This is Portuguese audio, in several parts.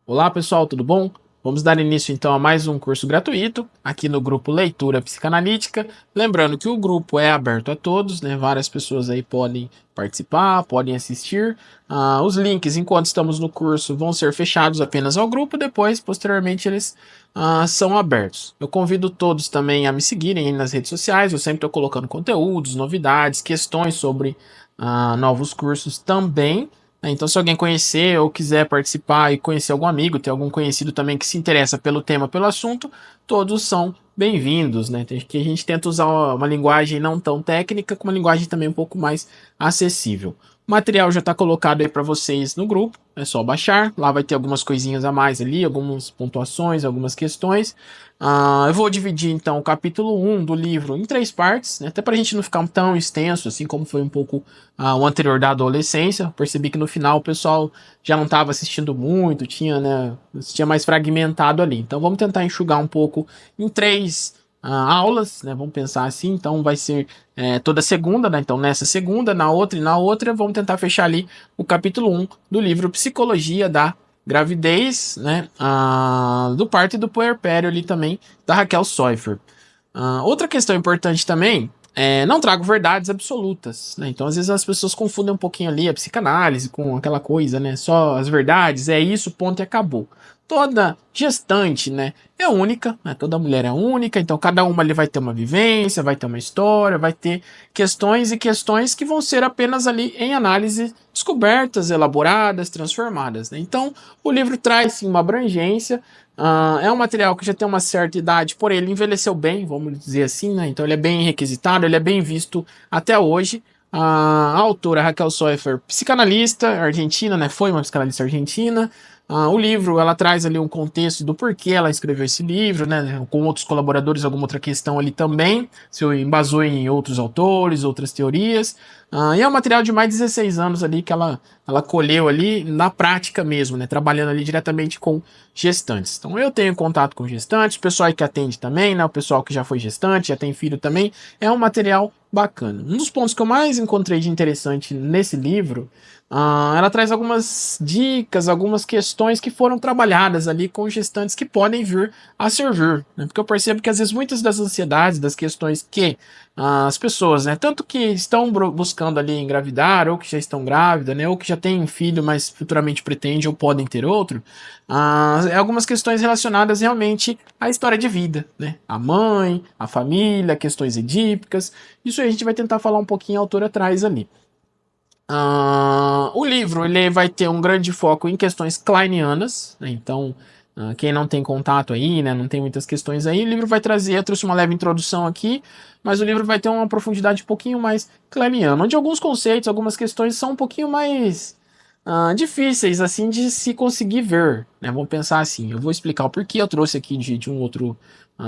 Olá pessoal, tudo bom? Vamos dar início então a mais um curso gratuito aqui no grupo Leitura Psicanalítica. Lembrando que o grupo é aberto a todos, né? Várias pessoas aí podem participar, podem assistir. Os links, enquanto estamos no curso, vão ser fechados apenas ao grupo, depois, posteriormente, eles são abertos. Eu convido todos também a me seguirem aí nas redes sociais, eu sempre estou colocando conteúdos, novidades, questões sobre novos cursos também. Então, se alguém conhecer ou quiser participar e conhecer algum amigo, ter algum conhecido também que se interessa pelo tema, pelo assunto, todos são bem-vindos, né? Que a gente tenta usar uma linguagem não tão técnica, com uma linguagem também um pouco mais acessível. O material já está colocado aí para vocês no grupo, é só baixar. Lá vai ter algumas coisinhas a mais ali, algumas pontuações, algumas questões. Eu vou dividir então o capítulo 1 do livro em 3 partes, né? Até para a gente não ficar tão extenso, assim como foi um pouco o anterior da adolescência. Percebi que no final o pessoal já não estava assistindo muito, tinha mais fragmentado ali. Então vamos tentar enxugar um pouco em 3 aulas, né? Vamos pensar assim. Então vai ser toda segunda, né? Então nessa segunda, na outra e na outra, vamos tentar fechar ali o capítulo 1 do livro Psicologia da Gravidez, né? Do parto e do puerpério ali também, da Raquel Soifer. Outra questão importante também não trago verdades absolutas, né? Então, às vezes as pessoas confundem um pouquinho ali a psicanálise com aquela coisa, né? Só as verdades, é isso, ponto e acabou. Toda gestante, né, é única, né? Toda mulher é única, então cada uma ali vai ter uma vivência, vai ter uma história, vai ter questões e questões que vão ser apenas ali em análise descobertas, elaboradas, transformadas, né? Então, o livro traz sim uma abrangência. É um material que já tem uma certa idade, porém ele envelheceu bem, vamos dizer assim, né? Então ele é bem requisitado, ele é bem visto até hoje. A autora Raquel Soifer, psicanalista argentina, né? Foi uma psicanalista argentina. O livro, ela traz ali um contexto do porquê ela escreveu esse livro, né? Com outros colaboradores, alguma outra questão ali também. Se embasou em outros autores, outras teorias. E é um material de mais de 16 anos ali que ela colheu ali na prática mesmo, né? Trabalhando ali diretamente com gestantes. Então eu tenho contato com gestantes, o pessoal que atende também, né? O pessoal que já foi gestante, já tem filho também. É um material bacana. Um dos pontos que eu mais encontrei de interessante nesse livro, ela traz algumas dicas, algumas questões que foram trabalhadas ali com gestantes que podem vir a servir, né? Porque eu percebo que às vezes muitas das ansiedades, das questões que as pessoas, né, tanto que estão buscando ali engravidar, ou que já estão grávidas, né, ou que já têm um filho, mas futuramente pretende ou podem ter outro, algumas questões relacionadas realmente à história de vida, né, a mãe, a família, questões edípicas. Isso aí a gente vai tentar falar um pouquinho, a autora traz ali. O livro ele vai ter um grande foco em questões kleinianas, né? Então, quem não tem contato aí, né, não tem muitas questões aí, o livro vai trazer, eu trouxe uma leve introdução aqui, mas o livro vai ter uma profundidade um pouquinho mais kleiniana, onde alguns conceitos, algumas questões são um pouquinho mais difíceis assim de se conseguir ver, né? Vamos pensar assim, eu vou explicar o porquê eu trouxe aqui de um outro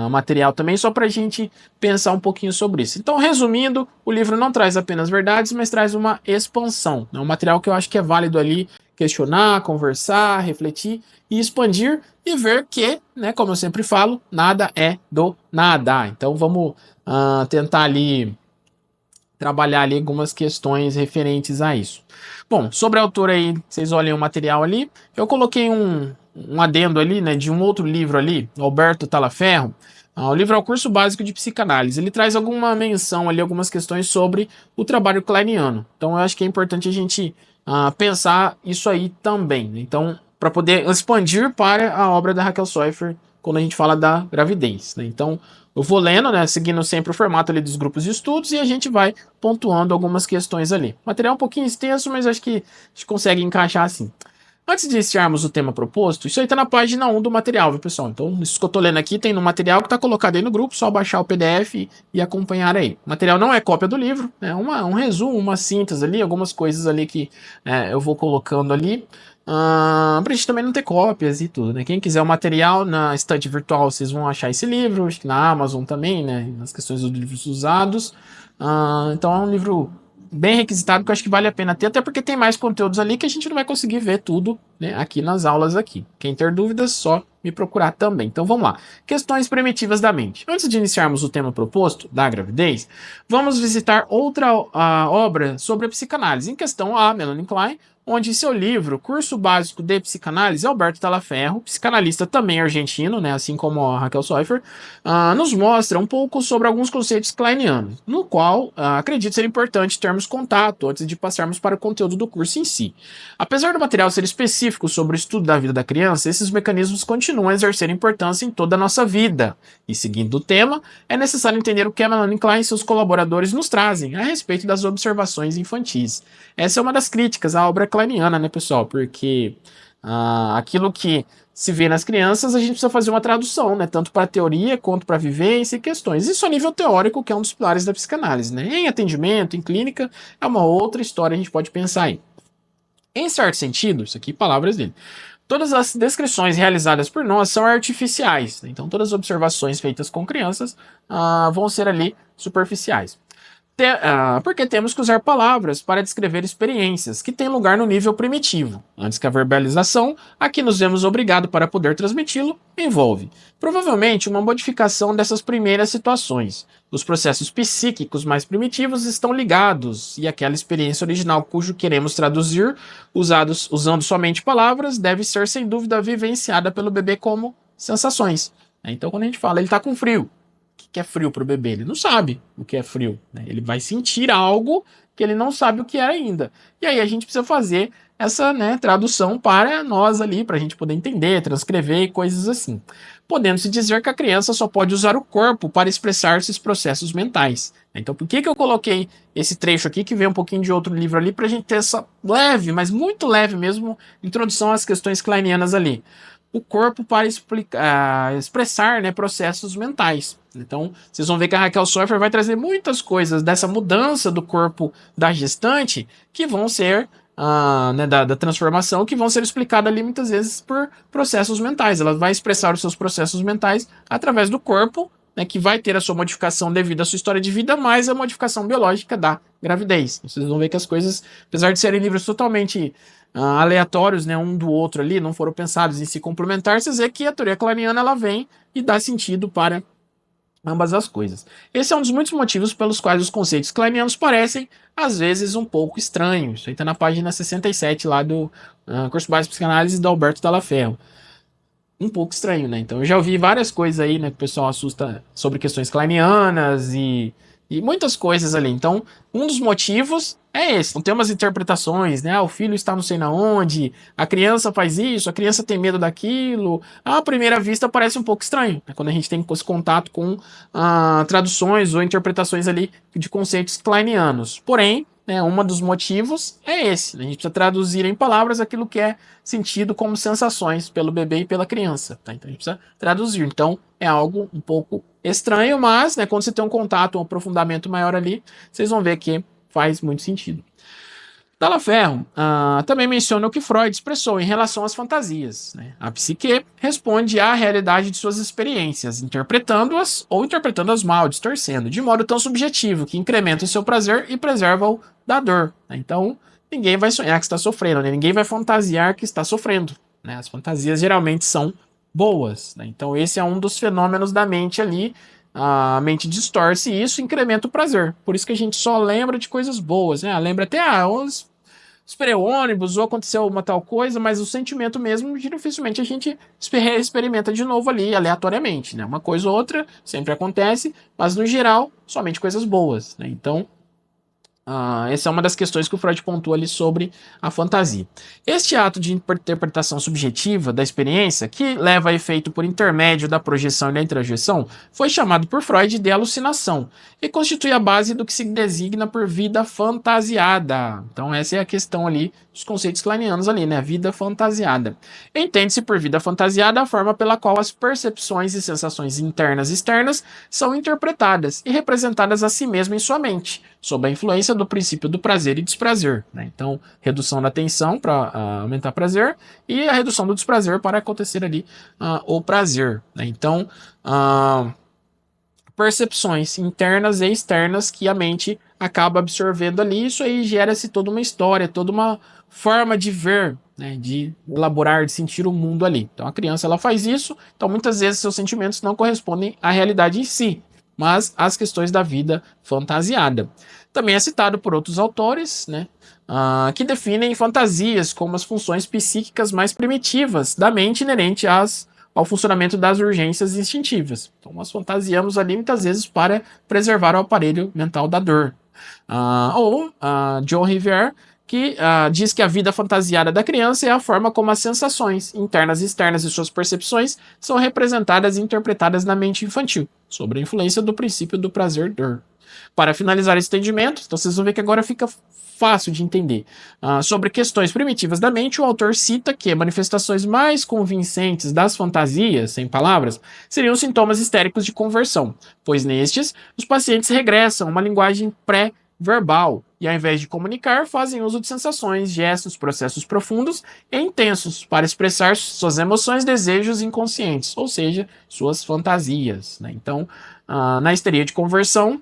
material também, só para a gente pensar um pouquinho sobre isso. Então, resumindo, o livro não traz apenas verdades, mas traz uma expansão. É um material que eu acho que é válido ali questionar, conversar, refletir e expandir e ver que, né, como eu sempre falo, nada é do nada. Então, vamos tentar ali trabalhar ali algumas questões referentes a isso. Bom, sobre a autora aí, vocês olhem o material ali, eu coloquei um adendo ali, né, de um outro livro ali, Alberto Talaferro. O livro é o Curso Básico de Psicanálise. Ele traz alguma menção ali, algumas questões sobre o trabalho kleiniano. Então, eu acho que é importante a gente pensar isso aí também. Então, para poder expandir para a obra da Raquel Soifer, quando a gente fala da gravidez, né? Então, eu vou lendo, né, seguindo sempre o formato ali dos grupos de estudos e a gente vai pontuando algumas questões ali. O material é um pouquinho extenso, mas acho que a gente consegue encaixar assim. Antes de iniciarmos o tema proposto, isso aí tá na página 1 do material, viu, pessoal? Então, isso que eu tô lendo aqui tem no material que tá colocado aí no grupo, só baixar o PDF e acompanhar aí. O material não é cópia do livro, é um resumo, uma síntese ali, algumas coisas ali que eu vou colocando ali. Pra gente também não ter cópias e tudo, né? Quem quiser o material na estante virtual, vocês vão achar esse livro, acho que na Amazon também, né? Nas questões dos livros usados. Então é um livro bem requisitado que eu acho que vale a pena ter, até porque tem mais conteúdos ali que a gente não vai conseguir ver tudo, né, aqui nas aulas aqui. Quem ter dúvidas, só me procurar também. Então vamos lá. Questões primitivas da mente. Antes de iniciarmos o tema proposto, da gravidez, vamos visitar outra obra sobre a psicanálise. Em questão, a Melanie Klein, onde em seu livro Curso Básico de Psicanálise, Alberto Talaferro, psicanalista também argentino, né, assim como a Raquel Soifer, nos mostra um pouco sobre alguns conceitos kleinianos, no qual acredito ser importante termos contato antes de passarmos para o conteúdo do curso em si. Apesar do material ser específico sobre o estudo da vida da criança, esses mecanismos continuam a exercer importância em toda a nossa vida. E seguindo o tema, é necessário entender o que a Melanie Klein e seus colaboradores nos trazem a respeito das observações infantis. Essa é uma das críticas à obra kleiniana, né, pessoal? Porque aquilo que se vê nas crianças, a gente precisa fazer uma tradução, né? Tanto para teoria quanto para vivência e questões. Isso a nível teórico, que é um dos pilares da psicanálise, né? Em atendimento, em clínica, é uma outra história, a gente pode pensar aí. Em certo sentido, isso aqui, palavras dele. Todas as descrições realizadas por nós são artificiais, né? Então todas as observações feitas com crianças vão ser ali superficiais. Porque temos que usar palavras para descrever experiências que têm lugar no nível primitivo. Antes que a verbalização, a que nos vemos obrigados para poder transmiti-lo, envolve, provavelmente, uma modificação dessas primeiras situações. Os processos psíquicos mais primitivos estão ligados, e aquela experiência original cujo queremos traduzir, usando somente palavras, deve ser sem dúvida vivenciada pelo bebê como sensações. Então, quando a gente fala, ele está com frio. O que é frio para o bebê? Ele não sabe o que é frio, né? Ele vai sentir algo que ele não sabe o que é ainda. E aí a gente precisa fazer essa, né, tradução para nós ali, para a gente poder entender, transcrever e coisas assim. Podendo-se dizer que a criança só pode usar o corpo para expressar esses processos mentais. Então, por que eu coloquei esse trecho aqui, que vem um pouquinho de outro livro ali, para a gente ter essa leve, mas muito leve mesmo, introdução às questões kleinianas ali? O corpo para expressar, né, processos mentais. Então, vocês vão ver que a Raquel Soifer vai trazer muitas coisas dessa mudança do corpo da gestante que vão ser, né, da transformação, que vão ser explicadas ali muitas vezes por processos mentais. Ela vai expressar os seus processos mentais através do corpo, né, que vai ter a sua modificação devido à sua história de vida, mais a modificação biológica da gravidez. Vocês vão ver que as coisas, apesar de serem livros totalmente aleatórios, né, um do outro ali, não foram pensados em se complementar, vocês vê que a teoria kleiniana ela vem e dá sentido para ambas as coisas. Esse é um dos muitos motivos pelos quais os conceitos kleinianos parecem, às vezes, um pouco estranhos. Isso aí está na página 67 lá do Curso Básico de Psicanálise do Alberto Talaferro. Um pouco estranho, né? Então eu já ouvi várias coisas aí, né, que o pessoal assusta sobre questões kleinianas e muitas coisas ali. Então, um dos motivos é esse. Então, tem umas interpretações, né? O filho está não sei na onde, a criança faz isso, a criança tem medo daquilo. À primeira vista parece um pouco estranho, né? Quando a gente tem esse contato com traduções ou interpretações ali de conceitos kleinianos. Porém, né, um dos motivos é esse. A gente precisa traduzir em palavras aquilo que é sentido como sensações pelo bebê e pela criança. Tá? Então a gente precisa traduzir. Então é algo um pouco estranho, mas, né, quando você tem um contato, um aprofundamento maior ali, vocês vão ver que faz muito sentido. Talaferro também menciona o que Freud expressou em relação às fantasias. Né? A psique responde à realidade de suas experiências, interpretando-as ou interpretando-as mal, distorcendo, de modo tão subjetivo que incrementa o seu prazer e preserva-o da dor. Né? Então, ninguém vai sonhar que está sofrendo, né? Ninguém vai fantasiar que está sofrendo. Né? As fantasias geralmente são boas. Né? Então, esse é um dos fenômenos da mente ali. A mente distorce e isso incrementa o prazer. Por isso que a gente só lembra de coisas boas, né? Lembra até, esperei o ônibus, ou aconteceu uma tal coisa, mas o sentimento mesmo, dificilmente a gente experimenta de novo ali, aleatoriamente, né? Uma coisa ou outra sempre acontece, mas no geral, somente coisas boas, né? Então, essa é uma das questões que o Freud pontua ali sobre a fantasia. Este ato de interpretação subjetiva da experiência, que leva a efeito por intermédio da projeção e da introjeção, foi chamado por Freud de alucinação e constitui a base do que se designa por vida fantasiada. Então essa é a questão ali dos conceitos kleinianos ali, né? Vida fantasiada. Entende-se por vida fantasiada a forma pela qual as percepções e sensações internas e externas são interpretadas e representadas a si mesmo em sua mente, sob a influência do princípio do prazer e desprazer. Né? Então, redução da tensão para aumentar prazer e a redução do desprazer para acontecer ali o prazer. Né? Então, percepções internas e externas que a mente acaba absorvendo ali, isso aí gera-se toda uma história, toda uma forma de ver, né, de elaborar, de sentir o mundo ali. Então a criança ela faz isso, então muitas vezes seus sentimentos não correspondem à realidade em si. mas as questões da vida fantasiada. Também é citado por outros autores, né, que definem fantasias como as funções psíquicas mais primitivas da mente inerente ao funcionamento das urgências instintivas. Então, nós fantasiamos ali muitas vezes para preservar o aparelho mental da dor. John Rivière, que diz que a vida fantasiada da criança é a forma como as sensações internas e externas e suas percepções são representadas e interpretadas na mente infantil, sob a influência do princípio do prazer-dor. Para finalizar esse entendimento, então vocês vão ver que agora fica fácil de entender. Sobre questões primitivas da mente, o autor cita que manifestações mais convincentes das fantasias, sem palavras, seriam sintomas histéricos de conversão, pois nestes, os pacientes regressam a uma linguagem pré-verbal e, ao invés de comunicar, fazem uso de sensações, gestos, processos profundos e intensos para expressar suas emoções, desejos inconscientes, ou seja, suas fantasias. Né? Então, na histeria de conversão,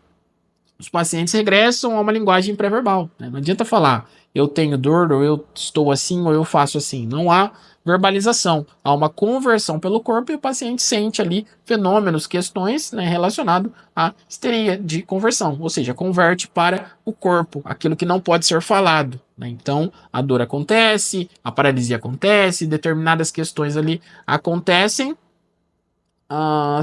os pacientes regressam a uma linguagem pré-verbal. Né? Não adianta falar eu tenho dor, ou eu estou assim, ou eu faço assim. Não há verbalização. Há uma conversão pelo corpo e o paciente sente ali fenômenos, questões, né, relacionadas à histeria de conversão. Ou seja, converte para o corpo aquilo que não pode ser falado. Né? Então, a dor acontece, a paralisia acontece, determinadas questões ali acontecem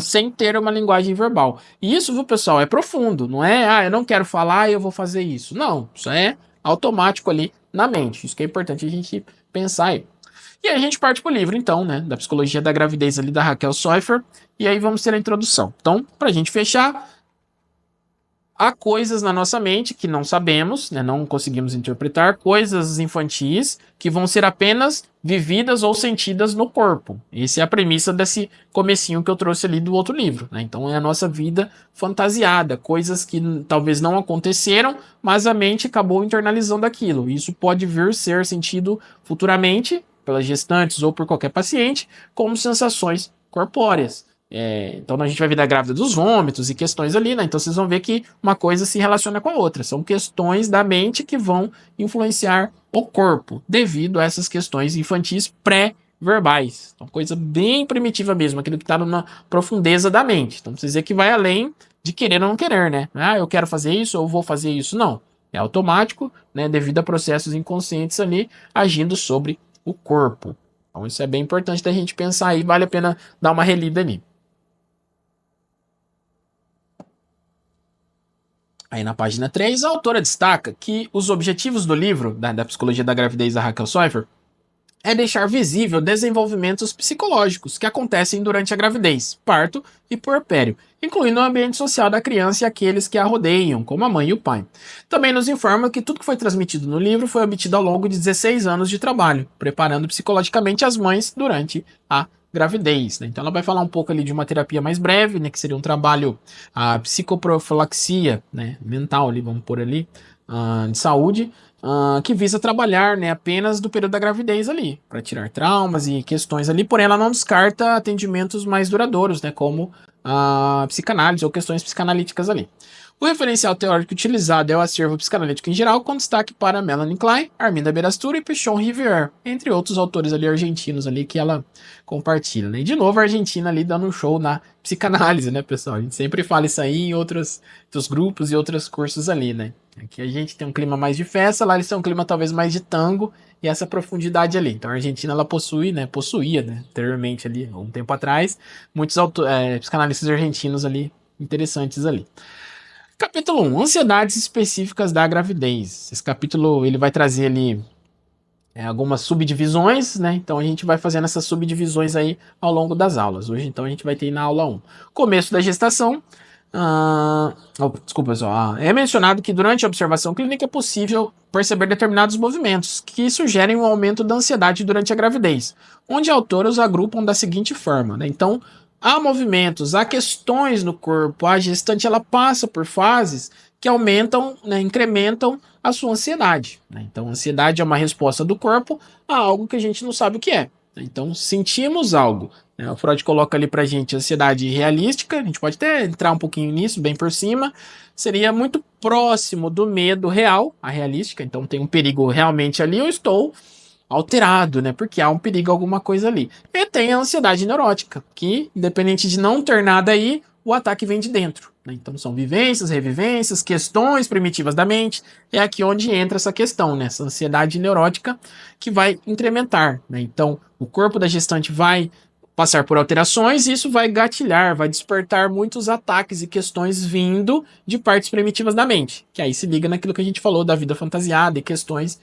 sem ter uma linguagem verbal. E isso, viu, pessoal, é profundo. Não é, eu não quero falar e eu vou fazer isso. Não, isso é automático ali na mente. Isso que é importante a gente pensar aí. E aí a gente parte para o livro, então, né, da Psicologia da Gravidez ali da Raquel Soifer. E aí vamos ter a introdução. Então, para a gente fechar, há coisas na nossa mente que não sabemos, né, não conseguimos interpretar, coisas infantis que vão ser apenas vividas ou sentidas no corpo. Essa é a premissa desse comecinho que eu trouxe ali do outro livro. Né? Então é a nossa vida fantasiada, coisas que talvez não aconteceram, mas a mente acabou internalizando aquilo. Isso pode vir ser sentido futuramente pelas gestantes ou por qualquer paciente como sensações corpóreas. Então a gente vai ver da grávida dos vômitos e questões ali, né? Então vocês vão ver que uma coisa se relaciona com a outra. São questões da mente que vão influenciar o corpo, devido a essas questões infantis pré-verbais. Então, coisa bem primitiva mesmo, aquilo que está na profundeza da mente. Então, vocês ver que vai além de querer ou não querer, né? Eu quero fazer isso, eu vou fazer isso. Não. É automático, né? Devido a processos inconscientes ali agindo sobre o corpo. Então, isso é bem importante da gente pensar aí, vale a pena dar uma relida ali. Aí na página 3, a autora destaca que os objetivos do livro, da Psicologia da Gravidez da Raquel Soifer, é deixar visível desenvolvimentos psicológicos que acontecem durante a gravidez, parto e puerpério, incluindo o ambiente social da criança e aqueles que a rodeiam, como a mãe e o pai. Também nos informa que tudo que foi transmitido no livro foi obtido ao longo de 16 anos de trabalho, preparando psicologicamente as mães durante a gravidez. Né? Então ela vai falar um pouco ali de uma terapia mais breve, né, que seria um trabalho, a psicoprofilaxia, né, mental ali, vamos pôr ali, de saúde, que visa trabalhar, né, apenas do período da gravidez ali, para tirar traumas e questões ali, porém ela não descarta atendimentos mais duradouros, né, como a psicanálise ou questões psicanalíticas ali. O referencial teórico utilizado é o acervo psicanalítico em geral, com destaque para Melanie Klein, Arminda Berastura e Pichon Rivière, entre outros autores ali argentinos ali que ela compartilha. Né? E de novo a Argentina ali dando um show na psicanálise, né, pessoal? A gente sempre fala isso aí em outros grupos e outros cursos ali, né? Aqui a gente tem um clima mais de festa, lá eles têm um clima talvez mais de tango e essa profundidade ali. Então a Argentina ela possuía, né, anteriormente ali, um tempo atrás, muitos psicanalistas argentinos ali, interessantes ali. Capítulo 1, ansiedades específicas da gravidez. Esse capítulo ele vai trazer ali algumas subdivisões, né? Então a gente vai fazendo essas subdivisões aí ao longo das aulas. Hoje então a gente vai ter na aula 1. Começo da gestação. Desculpa, pessoal. É mencionado que durante a observação clínica é possível perceber determinados movimentos que sugerem um aumento da ansiedade durante a gravidez, onde autores agrupam da seguinte forma, né? Então, há movimentos, há questões no corpo, a gestante ela passa por fases que aumentam, né, incrementam a sua ansiedade. Né? Então, a ansiedade é uma resposta do corpo a algo que a gente não sabe o que é. Então, sentimos algo. Né? O Freud coloca ali pra gente ansiedade realística, a gente pode até entrar um pouquinho nisso, bem por cima. Seria muito próximo do medo real, a realística. Então, tem um perigo realmente ali, eu estou alterado, né? Porque há um perigo, alguma coisa ali. E tem a ansiedade neurótica, que, independente de não ter nada aí, o ataque vem de dentro. né? Então são vivências, revivências, questões primitivas da mente. É aqui onde entra essa questão, né? Essa ansiedade neurótica que vai incrementar, né? Então o corpo da gestante vai passar por alterações e isso vai gatilhar, vai despertar muitos ataques e questões vindo de partes primitivas da mente, que aí se liga naquilo que a gente falou da vida fantasiada e questões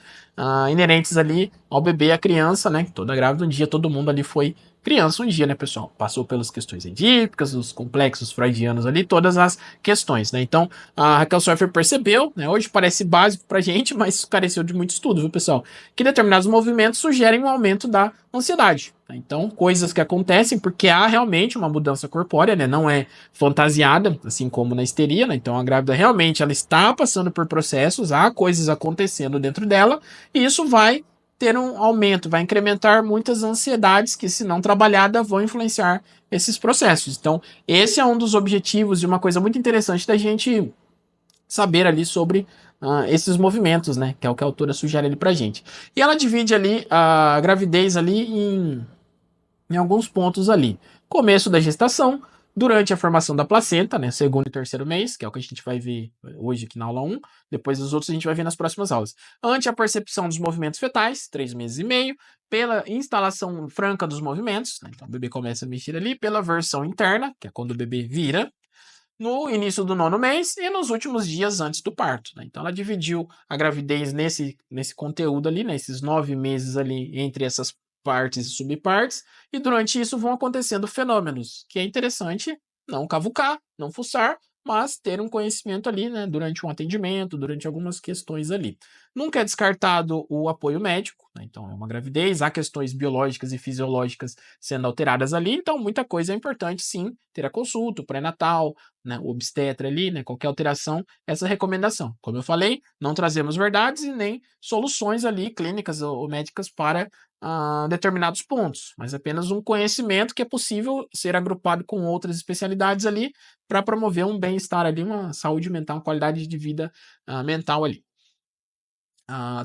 inerentes ali ao bebê e à criança, né? Toda grávida um dia, todo mundo ali foi criança um dia, né, pessoal? Passou pelas questões edípicas, os complexos freudianos ali, todas as questões, né? Então, a Raquel Sofer percebeu, né? Hoje parece básico pra gente, mas careceu de muito estudo, viu, pessoal? Que determinados movimentos sugerem um aumento da ansiedade. Tá? Então, coisas que acontecem porque há realmente uma mudança corpórea, né? Não é fantasiada, assim como na histeria, né? Então, a grávida realmente ela está passando por processos, há coisas acontecendo dentro dela, e isso vai ter um aumento, vai incrementar muitas ansiedades que, se não trabalhada, vão influenciar esses processos. Então, esse é um dos objetivos e uma coisa muito interessante da gente saber ali sobre esses movimentos, né? Que é o que a autora sugere ali pra gente. E ela divide ali a gravidez ali em alguns pontos ali. Começo da gestação, durante a formação da placenta, né, segundo e terceiro mês, que é o que a gente vai ver hoje aqui na aula 1, depois os outros a gente vai ver nas próximas aulas. Ante a percepção dos movimentos fetais, 3 meses e meio, pela instalação franca dos movimentos, né, então o bebê começa a mexer ali, pela versão interna, que é quando o bebê vira, no início do nono mês e nos últimos dias antes do parto. Né? Então ela dividiu a gravidez nesse conteúdo ali, nesses 9 meses ali entre essas partes e subpartes, e durante isso vão acontecendo fenômenos, que é interessante não cavucar, não fuçar, mas ter um conhecimento ali, né, durante um atendimento, durante algumas questões ali. Nunca é descartado o apoio médico, né? Então é uma gravidez, há questões biológicas e fisiológicas sendo alteradas ali, então muita coisa é importante sim ter a consulta, o pré-natal, né, o obstetra ali, né, qualquer alteração, essa recomendação. Como eu falei, não trazemos verdades e nem soluções ali clínicas ou médicas para determinados pontos, mas apenas um conhecimento que é possível ser agrupado com outras especialidades ali para promover um bem-estar ali, uma saúde mental, uma qualidade de vida mental ali.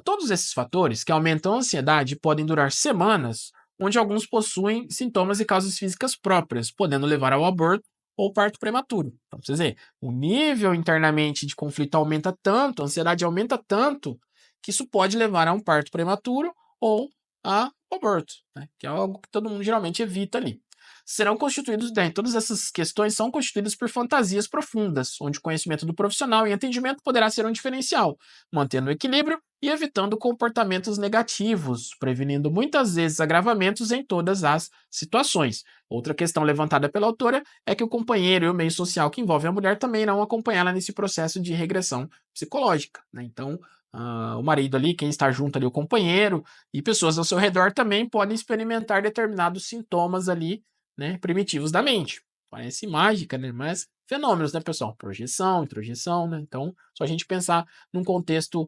Todos esses fatores que aumentam a ansiedade podem durar semanas, onde alguns possuem sintomas e causas físicas próprias, podendo levar ao aborto ou parto prematuro. Então, pra vocês verem, o nível internamente de conflito aumenta tanto, a ansiedade aumenta tanto, que isso pode levar a um parto prematuro ou a aborto, né? Que é algo que todo mundo geralmente evita ali. Serão constituídos, né, todas essas questões são constituídas por fantasias profundas, onde o conhecimento do profissional em atendimento poderá ser um diferencial, mantendo o equilíbrio e evitando comportamentos negativos, prevenindo muitas vezes agravamentos em todas as situações. Outra questão levantada pela autora é que o companheiro e o meio social que envolve a mulher também irão acompanhá-la nesse processo de regressão psicológica. Né? Então, o marido ali, quem está junto ali, o companheiro, e pessoas ao seu redor também podem experimentar determinados sintomas ali, né, primitivos da mente. Parece mágica, né? Mas fenômenos, né, pessoal? Projeção, introjeção, né? Então, só a gente pensar num contexto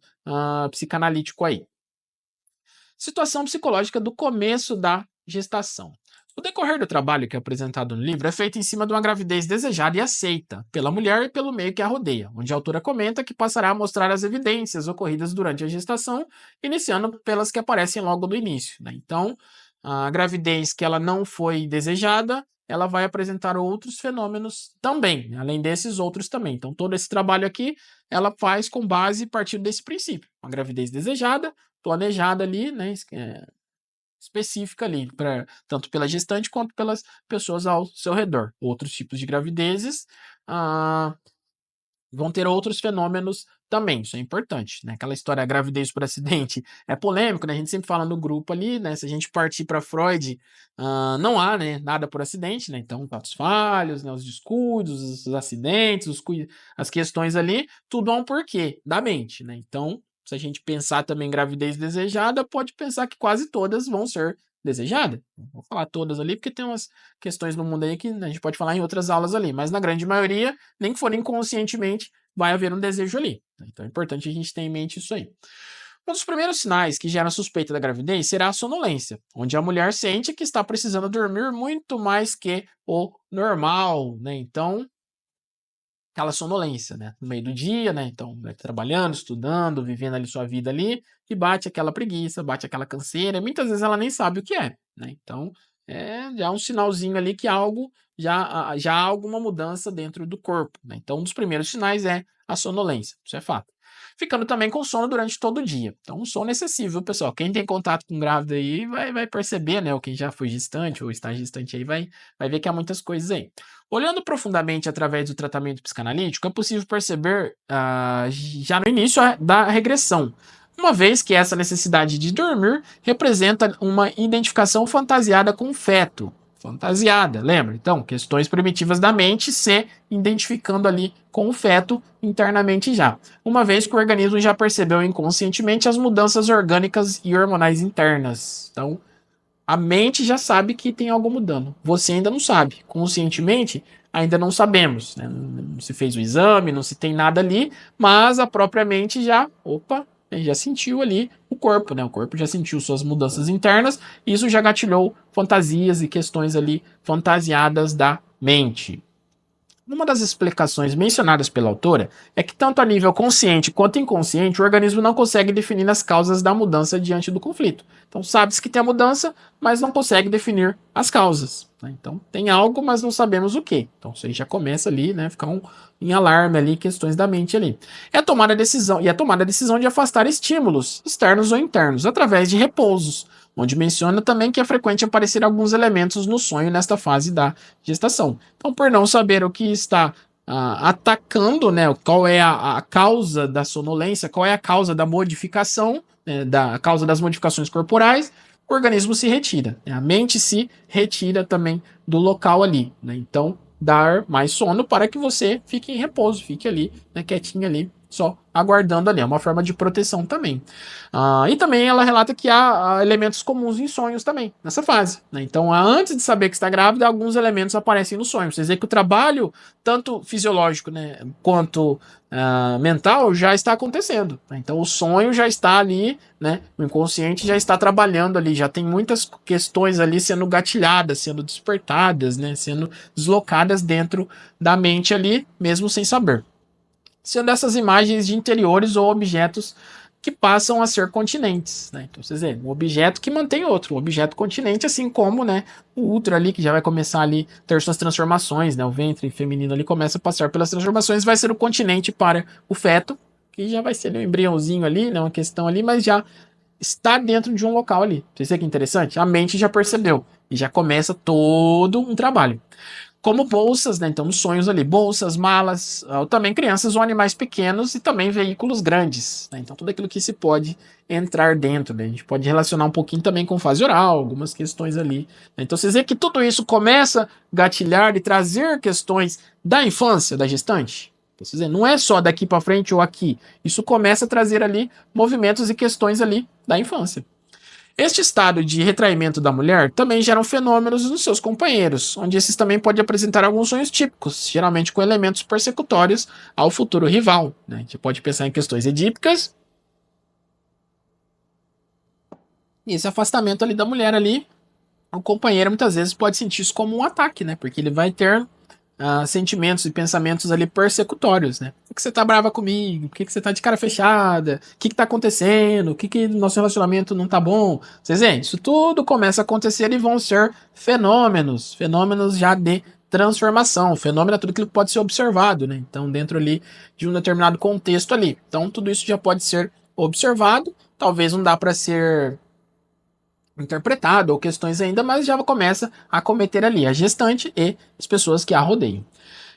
psicanalítico aí. Situação psicológica do começo da gestação. O decorrer do trabalho que é apresentado no livro é feito em cima de uma gravidez desejada e aceita pela mulher e pelo meio que a rodeia, onde a autora comenta que passará a mostrar as evidências ocorridas durante a gestação, iniciando pelas que aparecem logo do início. Né? Então, a gravidez que ela não foi desejada, ela vai apresentar outros fenômenos também, além desses outros também. Então, todo esse trabalho aqui, ela faz com base partindo desse princípio. Uma gravidez desejada, planejada ali, né, específica ali, tanto pela gestante quanto pelas pessoas ao seu redor. Outros tipos de gravidezes vão ter outros fenômenos também, isso é importante, né? Aquela história da gravidez por acidente é polêmico, né? A gente sempre fala no grupo ali, né? Se a gente partir para Freud, não há, né, nada por acidente, né? Então, atos falhos, né, os descuidos, os acidentes, as questões ali, tudo há um porquê da mente, né? Então, se a gente pensar também em gravidez desejada, pode pensar que quase todas vão ser desejadas. Vou falar todas ali, porque tem umas questões no mundo aí que, né, a gente pode falar em outras aulas ali, mas na grande maioria, nem que for inconscientemente, vai haver um desejo ali. Então é importante a gente ter em mente isso aí. Um dos primeiros sinais que gera suspeita da gravidez será a sonolência, onde a mulher sente que está precisando dormir muito mais que o normal, né? Então, aquela sonolência, né? No meio do dia, né? Então, né, trabalhando, estudando, vivendo ali sua vida ali, e bate aquela preguiça, bate aquela canseira, e muitas vezes ela nem sabe o que é, né? Então, já um sinalzinho ali que algo já há alguma mudança dentro do corpo, né? Então, um dos primeiros sinais é a sonolência, isso é fato. Ficando também com sono durante todo o dia. Então, um sono excessivo, viu, pessoal? Quem tem contato com grávida aí vai perceber, né? Ou quem já foi gestante ou está gestante aí vai ver que há muitas coisas aí. Olhando profundamente através do tratamento psicanalítico, é possível perceber já no início da regressão, uma vez que essa necessidade de dormir representa uma identificação fantasiada com o feto. Fantasiada, lembra? Então, questões primitivas da mente se identificando ali com o feto internamente já. Uma vez que o organismo já percebeu inconscientemente as mudanças orgânicas e hormonais internas. Então, a mente já sabe que tem algo mudando. Você ainda não sabe. Conscientemente, ainda não sabemos. Né? Não se fez o exame, não se tem nada ali, mas a própria mente já, já sentiu ali o corpo, né? O corpo já sentiu suas mudanças internas, e isso já gatilhou fantasias e questões ali fantasiadas da mente. Uma das explicações mencionadas pela autora é que, tanto a nível consciente quanto inconsciente, o organismo não consegue definir as causas da mudança diante do conflito. Então, sabe-se que tem a mudança, mas não consegue definir as causas. Né? Então, tem algo, mas não sabemos o que. Então, isso aí já começa ali, né? Ficar em alarme ali, questões da mente ali. É a tomada a decisão de afastar estímulos, externos ou internos, através de repousos, onde menciona também que é frequente aparecer alguns elementos no sonho nesta fase da gestação. Então, por não saber o que está atacando, né, qual é a causa da sonolência, qual é a causa da modificação, né, da causa das modificações corporais, o organismo se retira. Né, a mente se retira também do local ali. Né, então, dar mais sono para que você fique em repouso, fique ali, né, quietinho ali, só aguardando ali. É uma forma de proteção também. E também ela relata que há elementos comuns em sonhos também, nessa fase. Né? Então, antes de saber que está grávida, alguns elementos aparecem no sonho. Quer dizer que o trabalho, tanto fisiológico, né, quanto mental, já está acontecendo. Né? Então, o sonho já está ali, né? O inconsciente já está trabalhando ali, já tem muitas questões ali sendo gatilhadas, sendo despertadas, né? Sendo deslocadas dentro da mente ali, mesmo sem saber. Sendo essas imagens de interiores ou objetos que passam a ser continentes. Né? Então, vocês veem, um objeto que mantém outro, um objeto continente, assim como, né, o útero ali, que já vai começar ali a ter suas transformações, né? O ventre feminino ali começa a passar pelas transformações, vai ser o continente para o feto, que já vai ser um embriãozinho ali, né, uma questão ali, mas já está dentro de um local ali. Vocês veem que interessante? A mente já percebeu e já começa todo um trabalho. Como bolsas, né? Então, nos sonhos ali, bolsas, malas, ou também crianças ou animais pequenos e também veículos grandes. Né? Então, tudo aquilo que se pode entrar dentro. Né? A gente pode relacionar um pouquinho também com fase oral, algumas questões ali. Né? Então, vocês veem que tudo isso começa a gatilhar e trazer questões da infância, da gestante. Então, vocês veem, não é só daqui para frente ou aqui. Isso começa a trazer ali movimentos e questões ali da infância. Este estado de retraimento da mulher também gera fenômenos nos seus companheiros, onde esses também podem apresentar alguns sonhos típicos, geralmente com elementos persecutórios ao futuro rival. Né? A gente pode pensar em questões edípicas. E esse afastamento ali da mulher ali, o companheiro muitas vezes pode sentir isso como um ataque, né? Porque ele vai ter sentimentos e pensamentos ali persecutórios, né? Por que você tá brava comigo? Por que você tá de cara fechada? O que tá acontecendo? O que nosso relacionamento não tá bom? Vocês veem, isso tudo começa a acontecer e vão ser fenômenos já de transformação. Fenômeno é tudo aquilo que pode ser observado, né? Então, dentro ali de um determinado contexto ali. Então, tudo isso já pode ser observado. Talvez não dá para ser interpretado ou questões ainda, mas já começa a cometer ali a gestante e as pessoas que a rodeiam.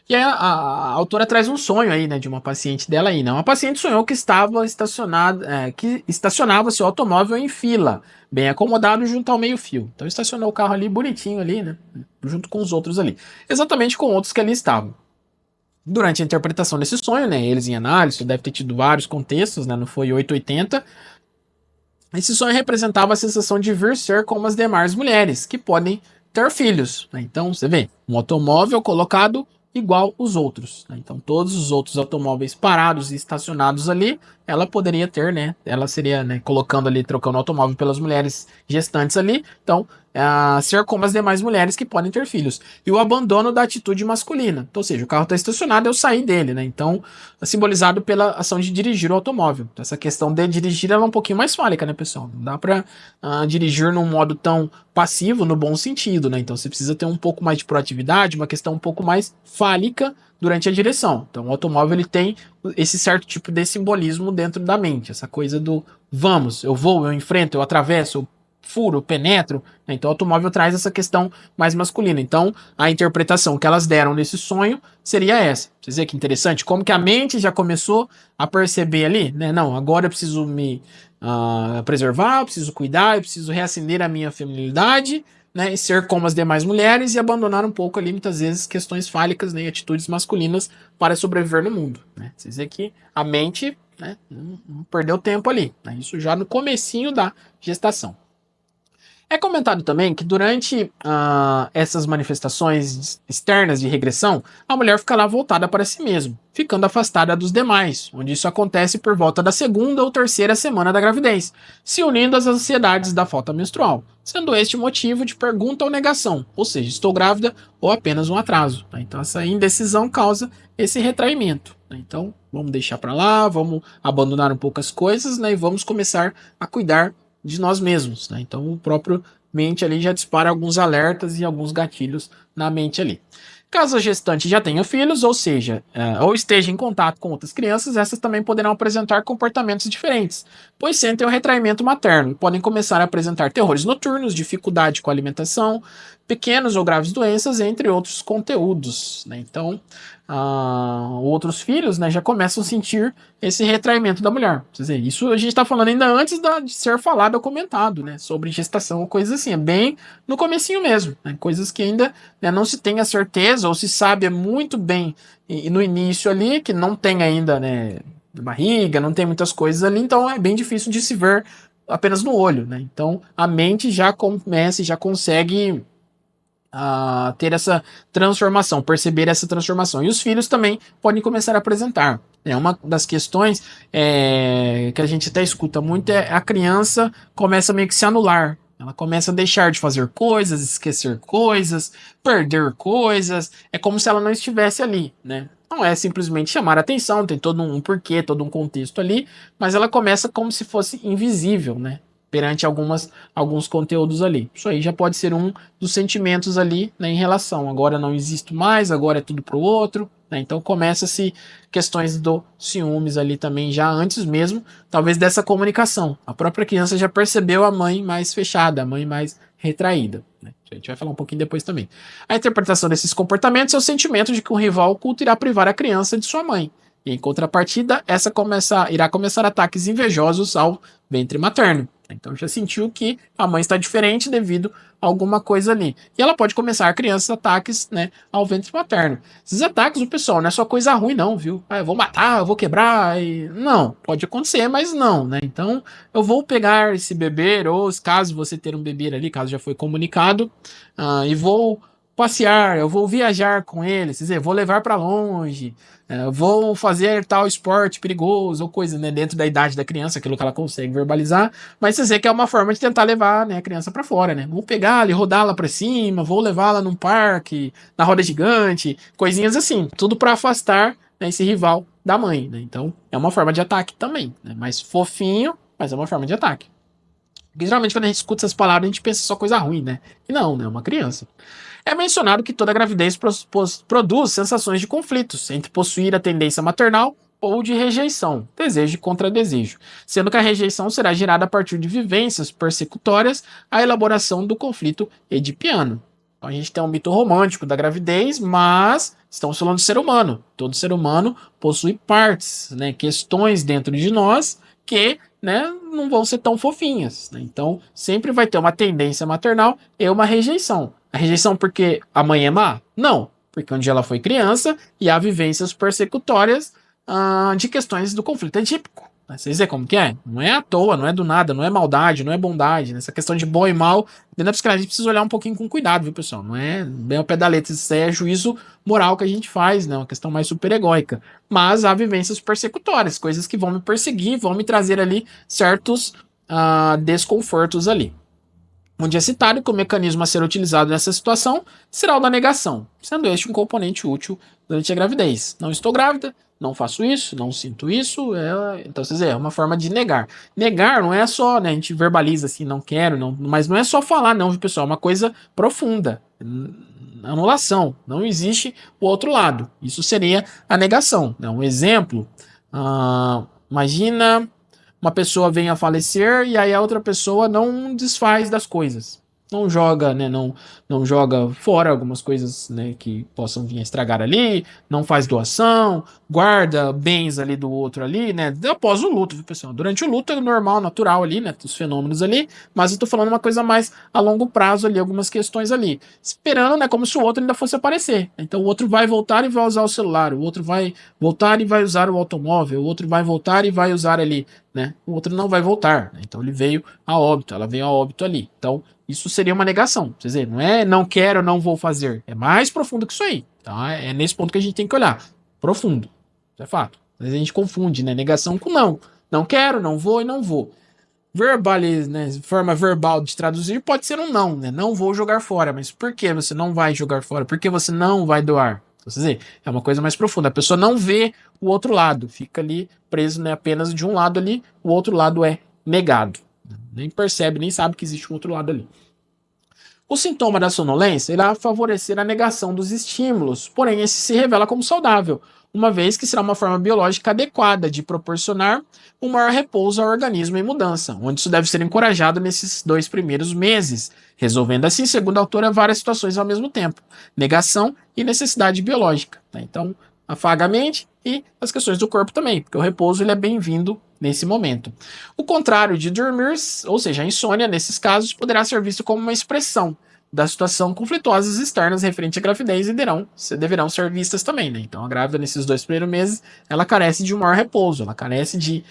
E aí a autora traz um sonho aí, né, de uma paciente dela aí, né? Uma paciente sonhou que estava estacionada, que estacionava seu automóvel em fila, bem acomodado junto ao meio-fio. Então estacionou o carro ali bonitinho ali, né, junto com os outros ali, exatamente com outros que ali estavam. Durante a interpretação desse sonho, né, eles em análise, deve ter tido vários contextos, né, não foi 880. Esse sonho representava a sensação de vir ser como as demais mulheres, que podem ter filhos. Né? Então, você vê, um automóvel colocado igual os outros. Né? Então, todos os outros automóveis parados e estacionados ali, ela poderia ter, né? Ela seria, né, colocando ali, trocando o automóvel pelas mulheres gestantes ali. Então, ser como as demais mulheres que podem ter filhos. E o abandono da atitude masculina. Então, ou seja, o carro está estacionado, eu saí dele, né? Então, é simbolizado pela ação de dirigir o automóvel. Então, essa questão de dirigir ela é um pouquinho mais fálica, né, pessoal? Não dá para dirigir num modo tão passivo, no bom sentido, né? Então, você precisa ter um pouco mais de proatividade, uma questão um pouco mais fálica durante a direção. Então, o automóvel ele tem esse certo tipo de simbolismo dentro da mente, essa coisa do vamos, eu vou, eu enfrento, eu atravesso, eu furo, eu penetro, né? Então o automóvel traz essa questão mais masculina. Então a interpretação que elas deram nesse sonho seria essa. Vocês veem que interessante? Como que a mente já começou a perceber ali, né? Não, agora eu preciso me preservar, eu preciso cuidar, eu preciso reacender a minha feminilidade, né, e ser como as demais mulheres e abandonar um pouco ali, muitas vezes, questões fálicas, né, e atitudes masculinas para sobreviver no mundo. Né? Vocês veem que a mente, né, não perdeu tempo ali. Né? Isso já no comecinho da gestação. É comentado também que durante essas manifestações externas de regressão, a mulher fica lá voltada para si mesma, ficando afastada dos demais, onde isso acontece por volta da segunda ou terceira semana da gravidez, se unindo às ansiedades da falta menstrual, sendo este motivo de pergunta ou negação, ou seja, estou grávida ou apenas um atraso. Tá? Então essa indecisão causa esse retraimento. Né? Então vamos deixar para lá, vamos abandonar um pouco as coisas, né, e vamos começar a cuidar de nós mesmos, né? Então o próprio mente ali já dispara alguns alertas e alguns gatilhos na mente ali. Caso a gestante já tenha filhos, ou seja, ou esteja em contato com outras crianças, essas também poderão apresentar comportamentos diferentes, pois sentem o retraimento materno e podem começar a apresentar terrores noturnos, dificuldade com a alimentação, pequenas ou graves doenças, entre outros conteúdos. Né? Então, outros filhos, né, já começam a sentir esse retraimento da mulher. Quer dizer, isso a gente está falando ainda antes de ser falado ou comentado, né, sobre gestação ou coisas assim, é bem no comecinho mesmo, né, coisas que ainda, né, não se tem a certeza ou se sabe muito bem e no início ali, que não tem ainda, né, barriga, não tem muitas coisas ali, então é bem difícil de se ver apenas no olho, né, então a mente já começa e já consegue ter essa transformação, perceber essa transformação. E os filhos também podem começar a apresentar. Uma das questões que a gente até escuta muito é a criança começa meio que se anular. Ela começa a deixar de fazer coisas, esquecer coisas, perder coisas. É como se ela não estivesse ali, né? Não é simplesmente chamar a atenção, tem todo um porquê, todo um contexto ali, mas ela começa como se fosse invisível, né? Perante alguns conteúdos ali. Isso aí já pode ser um dos sentimentos ali, né, em relação. Agora não existo mais, agora é tudo pro outro. Né? Então começa-se questões do ciúmes ali também, já antes mesmo, talvez dessa comunicação. A própria criança já percebeu a mãe mais fechada, a mãe mais retraída. Né? A gente vai falar um pouquinho depois também. A interpretação desses comportamentos é o sentimento de que um rival oculto irá privar a criança de sua mãe. E em contrapartida, essa irá começar ataques invejosos ao ventre materno. Então já sentiu que a mãe está diferente devido a alguma coisa ali. E ela pode começar a criança ataques, né, ao ventre materno. Esses ataques, o pessoal, não é só coisa ruim não, viu? Eu vou matar, eu vou quebrar. Não, pode acontecer, mas não, né? Então eu vou pegar esse bebê, ou caso você ter um bebê ali, caso já foi comunicado, e vou passear, eu vou viajar com ele, quer dizer, vou levar para longe, vou fazer tal esporte perigoso ou coisa, né, dentro da idade da criança, aquilo que ela consegue verbalizar, mas você vê que é uma forma de tentar levar, né, a criança para fora, né? Vou pegá-la e rodá-la para cima, vou levá-la num parque, na roda gigante, coisinhas assim, tudo para afastar, né, esse rival da mãe, né? Então, é uma forma de ataque também, né? Mais fofinho, mas é uma forma de ataque. Porque geralmente quando a gente escuta essas palavras, a gente pensa só coisa ruim, né? E não, né? É uma criança. É mencionado que toda gravidez produz sensações de conflitos entre possuir a tendência maternal ou de rejeição, desejo contra desejo, sendo que a rejeição será gerada a partir de vivências persecutórias à elaboração do conflito edipiano. Então a gente tem um mito romântico da gravidez, mas estamos falando de ser humano. Todo ser humano possui partes, né, questões dentro de nós que, né, não vão ser tão fofinhas. Né? Então sempre vai ter uma tendência maternal e uma rejeição. A rejeição porque a mãe é má? Não, porque um dia ela foi criança e há vivências persecutórias de questões do conflito edípico. Vocês veem como que é? Não é à toa, não é do nada, não é maldade, não é bondade. Nessa questão de bom e mal, dentro da psicanálise a gente precisa olhar um pouquinho com cuidado, viu, pessoal? Não é bem ao pé da letra, isso é juízo moral que a gente faz, né? Uma questão mais superegóica. Mas há vivências persecutórias, coisas que vão me perseguir, vão me trazer ali certos desconfortos ali. onde é citado que o mecanismo a ser utilizado nessa situação será o da negação, sendo este um componente útil durante a gravidez. Não estou grávida, não faço isso, não sinto isso, então, quer dizer, é uma forma de negar. Negar não é só, né, a gente verbaliza assim, não quero, não, mas não é só falar não, viu, pessoal, é uma coisa profunda. Anulação, não existe o outro lado. Isso seria a negação. Né? Um exemplo, imagina uma pessoa vem a falecer e aí a outra pessoa não desfaz das coisas. Não joga, né? Não joga fora algumas coisas, né, que possam vir a estragar ali, não faz doação, guarda bens ali do outro ali, né? Após o luto, viu, pessoal? Durante o luto é normal, natural ali, né? Os fenômenos ali, mas eu tô falando uma coisa mais a longo prazo ali, algumas questões ali. Esperando, né? Como se o outro ainda fosse aparecer. Então o outro vai voltar e vai usar o celular, o outro vai voltar e vai usar o automóvel, o outro vai voltar e vai usar ali, né? O outro não vai voltar. Né? Então ele veio a óbito, ela veio a óbito ali. Então isso seria uma negação. Quer dizer, não é não quero, não vou fazer. É mais profundo que isso aí. Tá? É nesse ponto que a gente tem que olhar. Profundo. Isso é fato. Às vezes a gente confunde, né? Negação com não. Não quero, não vou e não vou. Verbalize, né? Forma verbal de traduzir pode ser um não, né? Não vou jogar fora. Mas por que você não vai jogar fora? Por que você não vai doar? Quer dizer, é uma coisa mais profunda. A pessoa não vê o outro lado, fica ali preso, né, apenas de um lado ali, o outro lado é negado. Nem percebe, nem sabe que existe um outro lado ali. O sintoma da sonolência irá favorecer a negação dos estímulos, porém esse se revela como saudável, uma vez que será uma forma biológica adequada de proporcionar um maior repouso ao organismo em mudança, onde isso deve ser encorajado nesses 2 primeiros meses, resolvendo assim, segundo a autora, várias situações ao mesmo tempo, negação e necessidade biológica. Então, afaga a mente e as questões do corpo também, porque o repouso ele é bem-vindo nesse momento. O contrário de dormir, ou seja, a insônia, nesses casos, poderá ser visto como uma expressão da situação conflituosas externas referente à gravidez e deverão ser vistas também, né? Então, a grávida, nesses 2 primeiros meses, ela carece de um maior repouso, ela carece de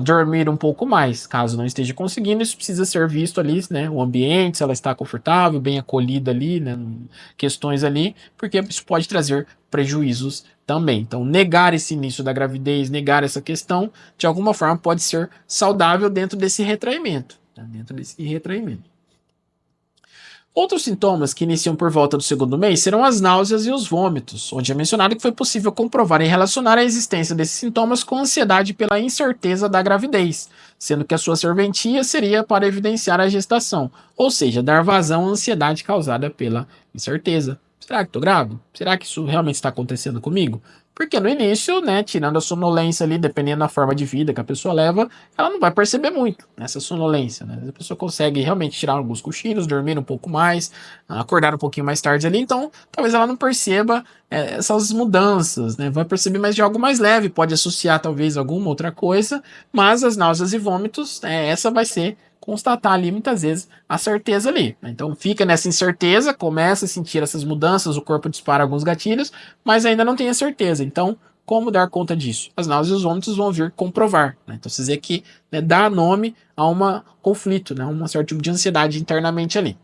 dormir um pouco mais. Caso não esteja conseguindo, isso precisa ser visto ali, né? O ambiente, se ela está confortável, bem acolhida ali, né? Questões ali, porque isso pode trazer prejuízos também. Então, negar esse início da gravidez, negar essa questão, de alguma forma pode ser saudável dentro desse retraimento. Tá? Dentro desse retraimento. Outros sintomas que iniciam por volta do segundo mês serão as náuseas e os vômitos, onde é mencionado que foi possível comprovar e relacionar a existência desses sintomas com a ansiedade pela incerteza da gravidez, sendo que a sua serventia seria para evidenciar a gestação, ou seja, dar vazão à ansiedade causada pela incerteza. Será que estou grávido? Será que isso realmente está acontecendo comigo? Porque no início, né, tirando a sonolência ali, dependendo da forma de vida que a pessoa leva, ela não vai perceber muito nessa sonolência, né? A pessoa consegue realmente tirar alguns cochilos, dormir um pouco mais, acordar um pouquinho mais tarde ali, então talvez ela não perceba essas mudanças, né? Vai perceber mais de algo mais leve, pode associar talvez alguma outra coisa, mas as náuseas e vômitos, essa vai ser constatar ali muitas vezes a certeza ali. Né? Então fica nessa incerteza, começa a sentir essas mudanças, o corpo dispara alguns gatilhos, mas ainda não tem a certeza. Então, como dar conta disso? As náuseas e os vômitos vão vir comprovar. Né? Então, você vê que, né, dá nome a um conflito, né, um certo tipo de ansiedade internamente ali.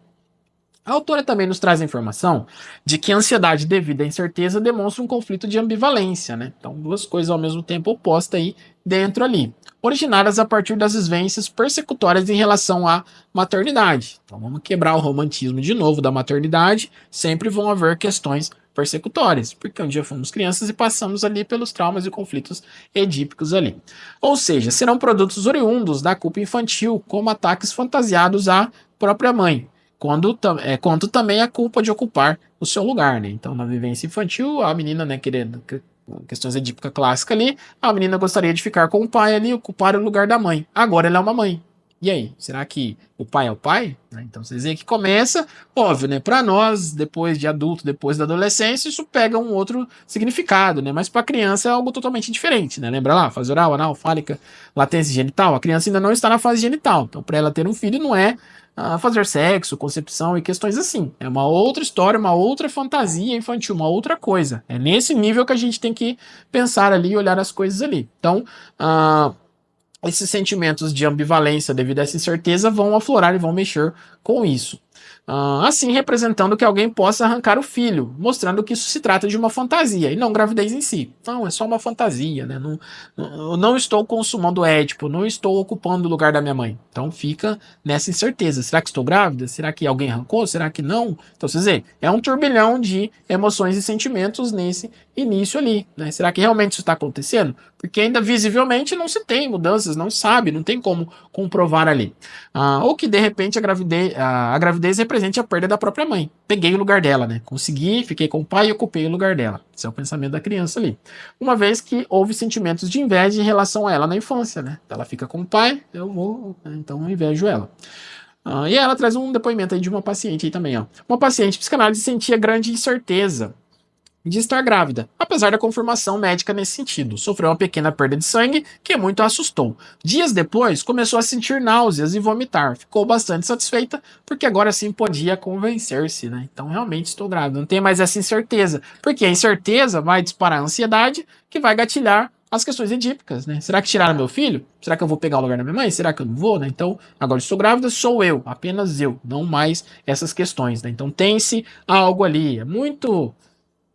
A autora também nos traz a informação de que a ansiedade devido à incerteza demonstra um conflito de ambivalência, né? Então, duas coisas ao mesmo tempo opostas aí dentro ali, originadas a partir das vivências persecutórias em relação à maternidade. Então, vamos quebrar o romantismo de novo da maternidade, sempre vão haver questões persecutórias, porque um dia fomos crianças e passamos ali pelos traumas e conflitos edípicos ali. Ou seja, serão produtos oriundos da culpa infantil, como ataques fantasiados à própria mãe quanto também a culpa de ocupar o seu lugar, né? Então, na vivência infantil, a menina, né, querendo questões edípicas clássicas ali, a menina gostaria de ficar com o pai ali, ocupar o lugar da mãe. Agora ela é uma mãe. E aí, será que o pai é o pai? Então, vocês veem que começa, óbvio, né? Para nós, depois de adulto, depois da adolescência, isso pega um outro significado, né? Mas para criança é algo totalmente diferente, né? Lembra lá, fase oral, anal, fálica, latência genital? A criança ainda não está na fase genital. Então, para ela ter um filho, não é fazer sexo, concepção e questões assim. É uma outra história, uma outra fantasia infantil, uma outra coisa. É nesse nível que a gente tem que pensar ali e olhar as coisas ali. Então, esses sentimentos de ambivalência devido a essa incerteza vão aflorar e vão mexer com isso. assim representando que alguém possa arrancar o filho, mostrando que isso se trata de uma fantasia e não gravidez em si. Não, é só uma fantasia, né? Eu não estou consumando Édipo, não estou ocupando o lugar da minha mãe. Então fica nessa incerteza. Será que estou grávida? Será que alguém arrancou? Será que não? Então, vocês veem, é um turbilhão de emoções e sentimentos nesse início ali, né? Será que realmente isso está acontecendo? Porque ainda visivelmente não se tem mudanças, não sabe, não tem como comprovar ali. Ou que de repente a gravidez represente a perda da própria mãe. Peguei o lugar dela, né? Consegui, fiquei com o pai e ocupei o lugar dela. Esse é o pensamento da criança ali. Uma vez que houve sentimentos de inveja em relação a ela na infância, né? Ela fica com o pai, eu vou, né? Então eu invejo ela. E ela traz um depoimento aí de uma paciente aí também, ó. Uma paciente de psicanálise sentia grande incerteza de estar grávida, apesar da confirmação médica nesse sentido. Sofreu uma pequena perda de sangue que muito a assustou. Dias depois, começou a sentir náuseas e vomitar. Ficou bastante satisfeita, porque agora sim podia convencer-se, né? Então, realmente estou grávida. Não tem mais essa incerteza, porque a incerteza vai disparar a ansiedade, que vai gatilhar as questões edípicas, né? Será que tiraram meu filho? Será que eu vou pegar o lugar da minha mãe? Será que eu não vou, né? Então, agora estou grávida, sou eu, apenas eu, não mais essas questões, né? Então, tem-se algo ali. É muito,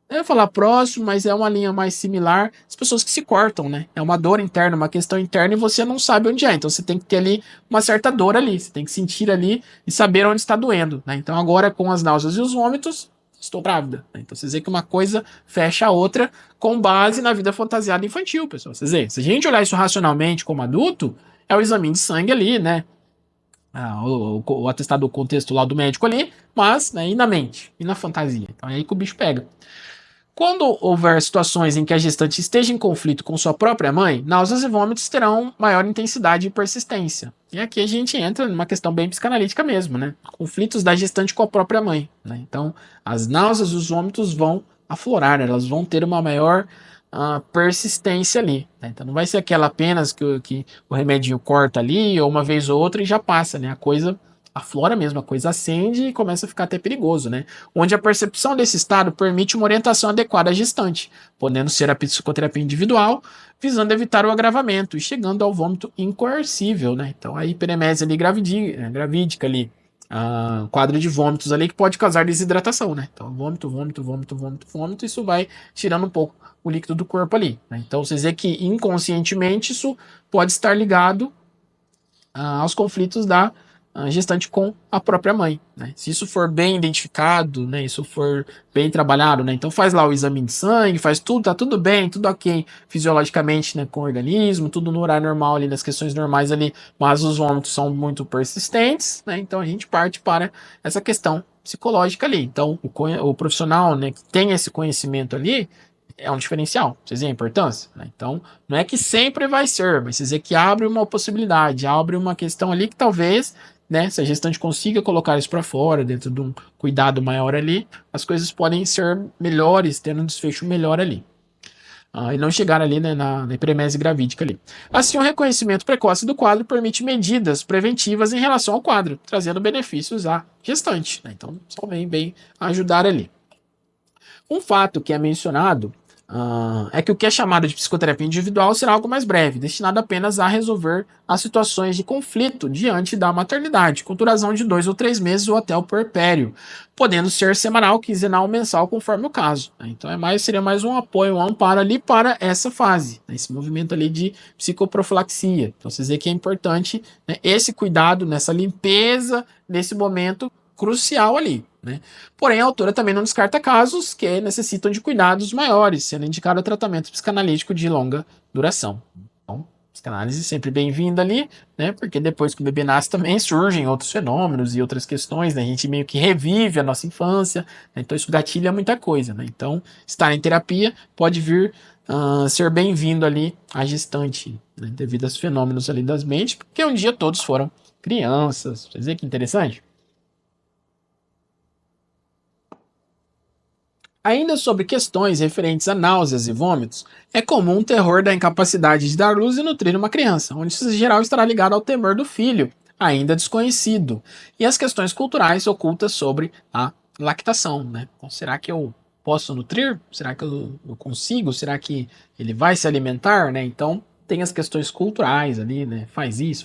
eu ia falar próximo, mas é uma linha mais similar. As pessoas que se cortam, né? É uma dor interna, uma questão interna e você não sabe onde é. Então você tem que ter ali uma certa dor ali. Você tem que sentir ali e saber onde está doendo, né? Então agora com as náuseas e os vômitos, estou grávida, né? Então vocês veem que uma coisa fecha a outra com base na vida fantasiada infantil, pessoal. Vocês veem, se a gente olhar isso racionalmente como adulto, é o exame de sangue ali, né? O atestado do contexto lá do médico ali, mas né, e na mente, e na fantasia. Então é aí que o bicho pega. Quando houver situações em que a gestante esteja em conflito com sua própria mãe, náuseas e vômitos terão maior intensidade e persistência. E aqui a gente entra numa questão bem psicanalítica mesmo, né? Conflitos da gestante com a própria mãe, né? Então, as náuseas e os vômitos vão aflorar, elas vão ter uma maior persistência ali, né? Então, não vai ser aquela apenas que o remedinho corta ali, ou uma vez ou outra e já passa, né? A coisa aflora mesmo, a coisa acende e começa a ficar até perigoso, né? Onde a percepção desse estado permite uma orientação adequada à gestante, podendo ser a psicoterapia individual, visando evitar o agravamento e chegando ao vômito incoercível, né? Então a hiperemese ali gravídica ali, quadro de vômitos ali que pode causar desidratação, né? Então vômito, vômito, vômito, vômito, vômito, isso vai tirando um pouco o líquido do corpo ali, né? Então vocês veem que inconscientemente isso pode estar ligado aos conflitos da gestante com a própria mãe, né? Se isso for bem identificado, né, isso for bem trabalhado, né, então faz lá o exame de sangue, faz tudo, tá tudo bem, tudo ok, fisiologicamente, né, com o organismo, tudo no horário normal ali, nas questões normais ali, mas os vômitos são muito persistentes, né, então a gente parte para essa questão psicológica ali. Então o profissional, né, que tem esse conhecimento ali, é um diferencial. Vocês veem a importância? Né? Então, não é que sempre vai ser, mas vocês veem que abre uma possibilidade, abre uma questão ali que talvez, né, se a gestante consiga colocar isso para fora, dentro de um cuidado maior ali, as coisas podem ser melhores, tendo um desfecho melhor ali. E não chegar ali, né, na hiperemese gravídica ali. Assim, o reconhecimento precoce do quadro permite medidas preventivas em relação ao quadro, trazendo benefícios à gestante. Né? Então, só vem bem ajudar ali. Um fato que é mencionado é que o que é chamado de psicoterapia individual será algo mais breve, destinado apenas a resolver as situações de conflito diante da maternidade, com duração de 2 ou 3 meses ou até o puerpério, podendo ser semanal, quinzenal, mensal, conforme o caso. Então seria mais um apoio, um amparo ali para essa fase, né, esse movimento ali de psicoprofilaxia. Então vocês veem que é importante, né, esse cuidado, nessa limpeza, nesse momento crucial ali. Né? Porém, a autora também não descarta casos que necessitam de cuidados maiores, sendo indicado tratamento psicanalítico de longa duração. Então, psicanálise sempre bem-vinda ali, né? Porque depois que o bebê nasce também surgem outros fenômenos e outras questões, né? A gente meio que revive a nossa infância, né? Então isso gatilha muita coisa, né? Então, estar em terapia pode vir ser bem-vindo ali à gestante, né? Devido aos fenômenos ali das mentes, porque um dia todos foram crianças. Vocês veem que interessante? Ainda sobre questões referentes a náuseas e vômitos, é comum o terror da incapacidade de dar luz e nutrir uma criança, onde isso em geral estará ligado ao temor do filho, ainda desconhecido, e as questões culturais ocultas sobre a lactação. Né? Então, será que eu posso nutrir? Será que eu consigo? Será que ele vai se alimentar? Né? Então, tem as questões culturais ali, né? Faz isso,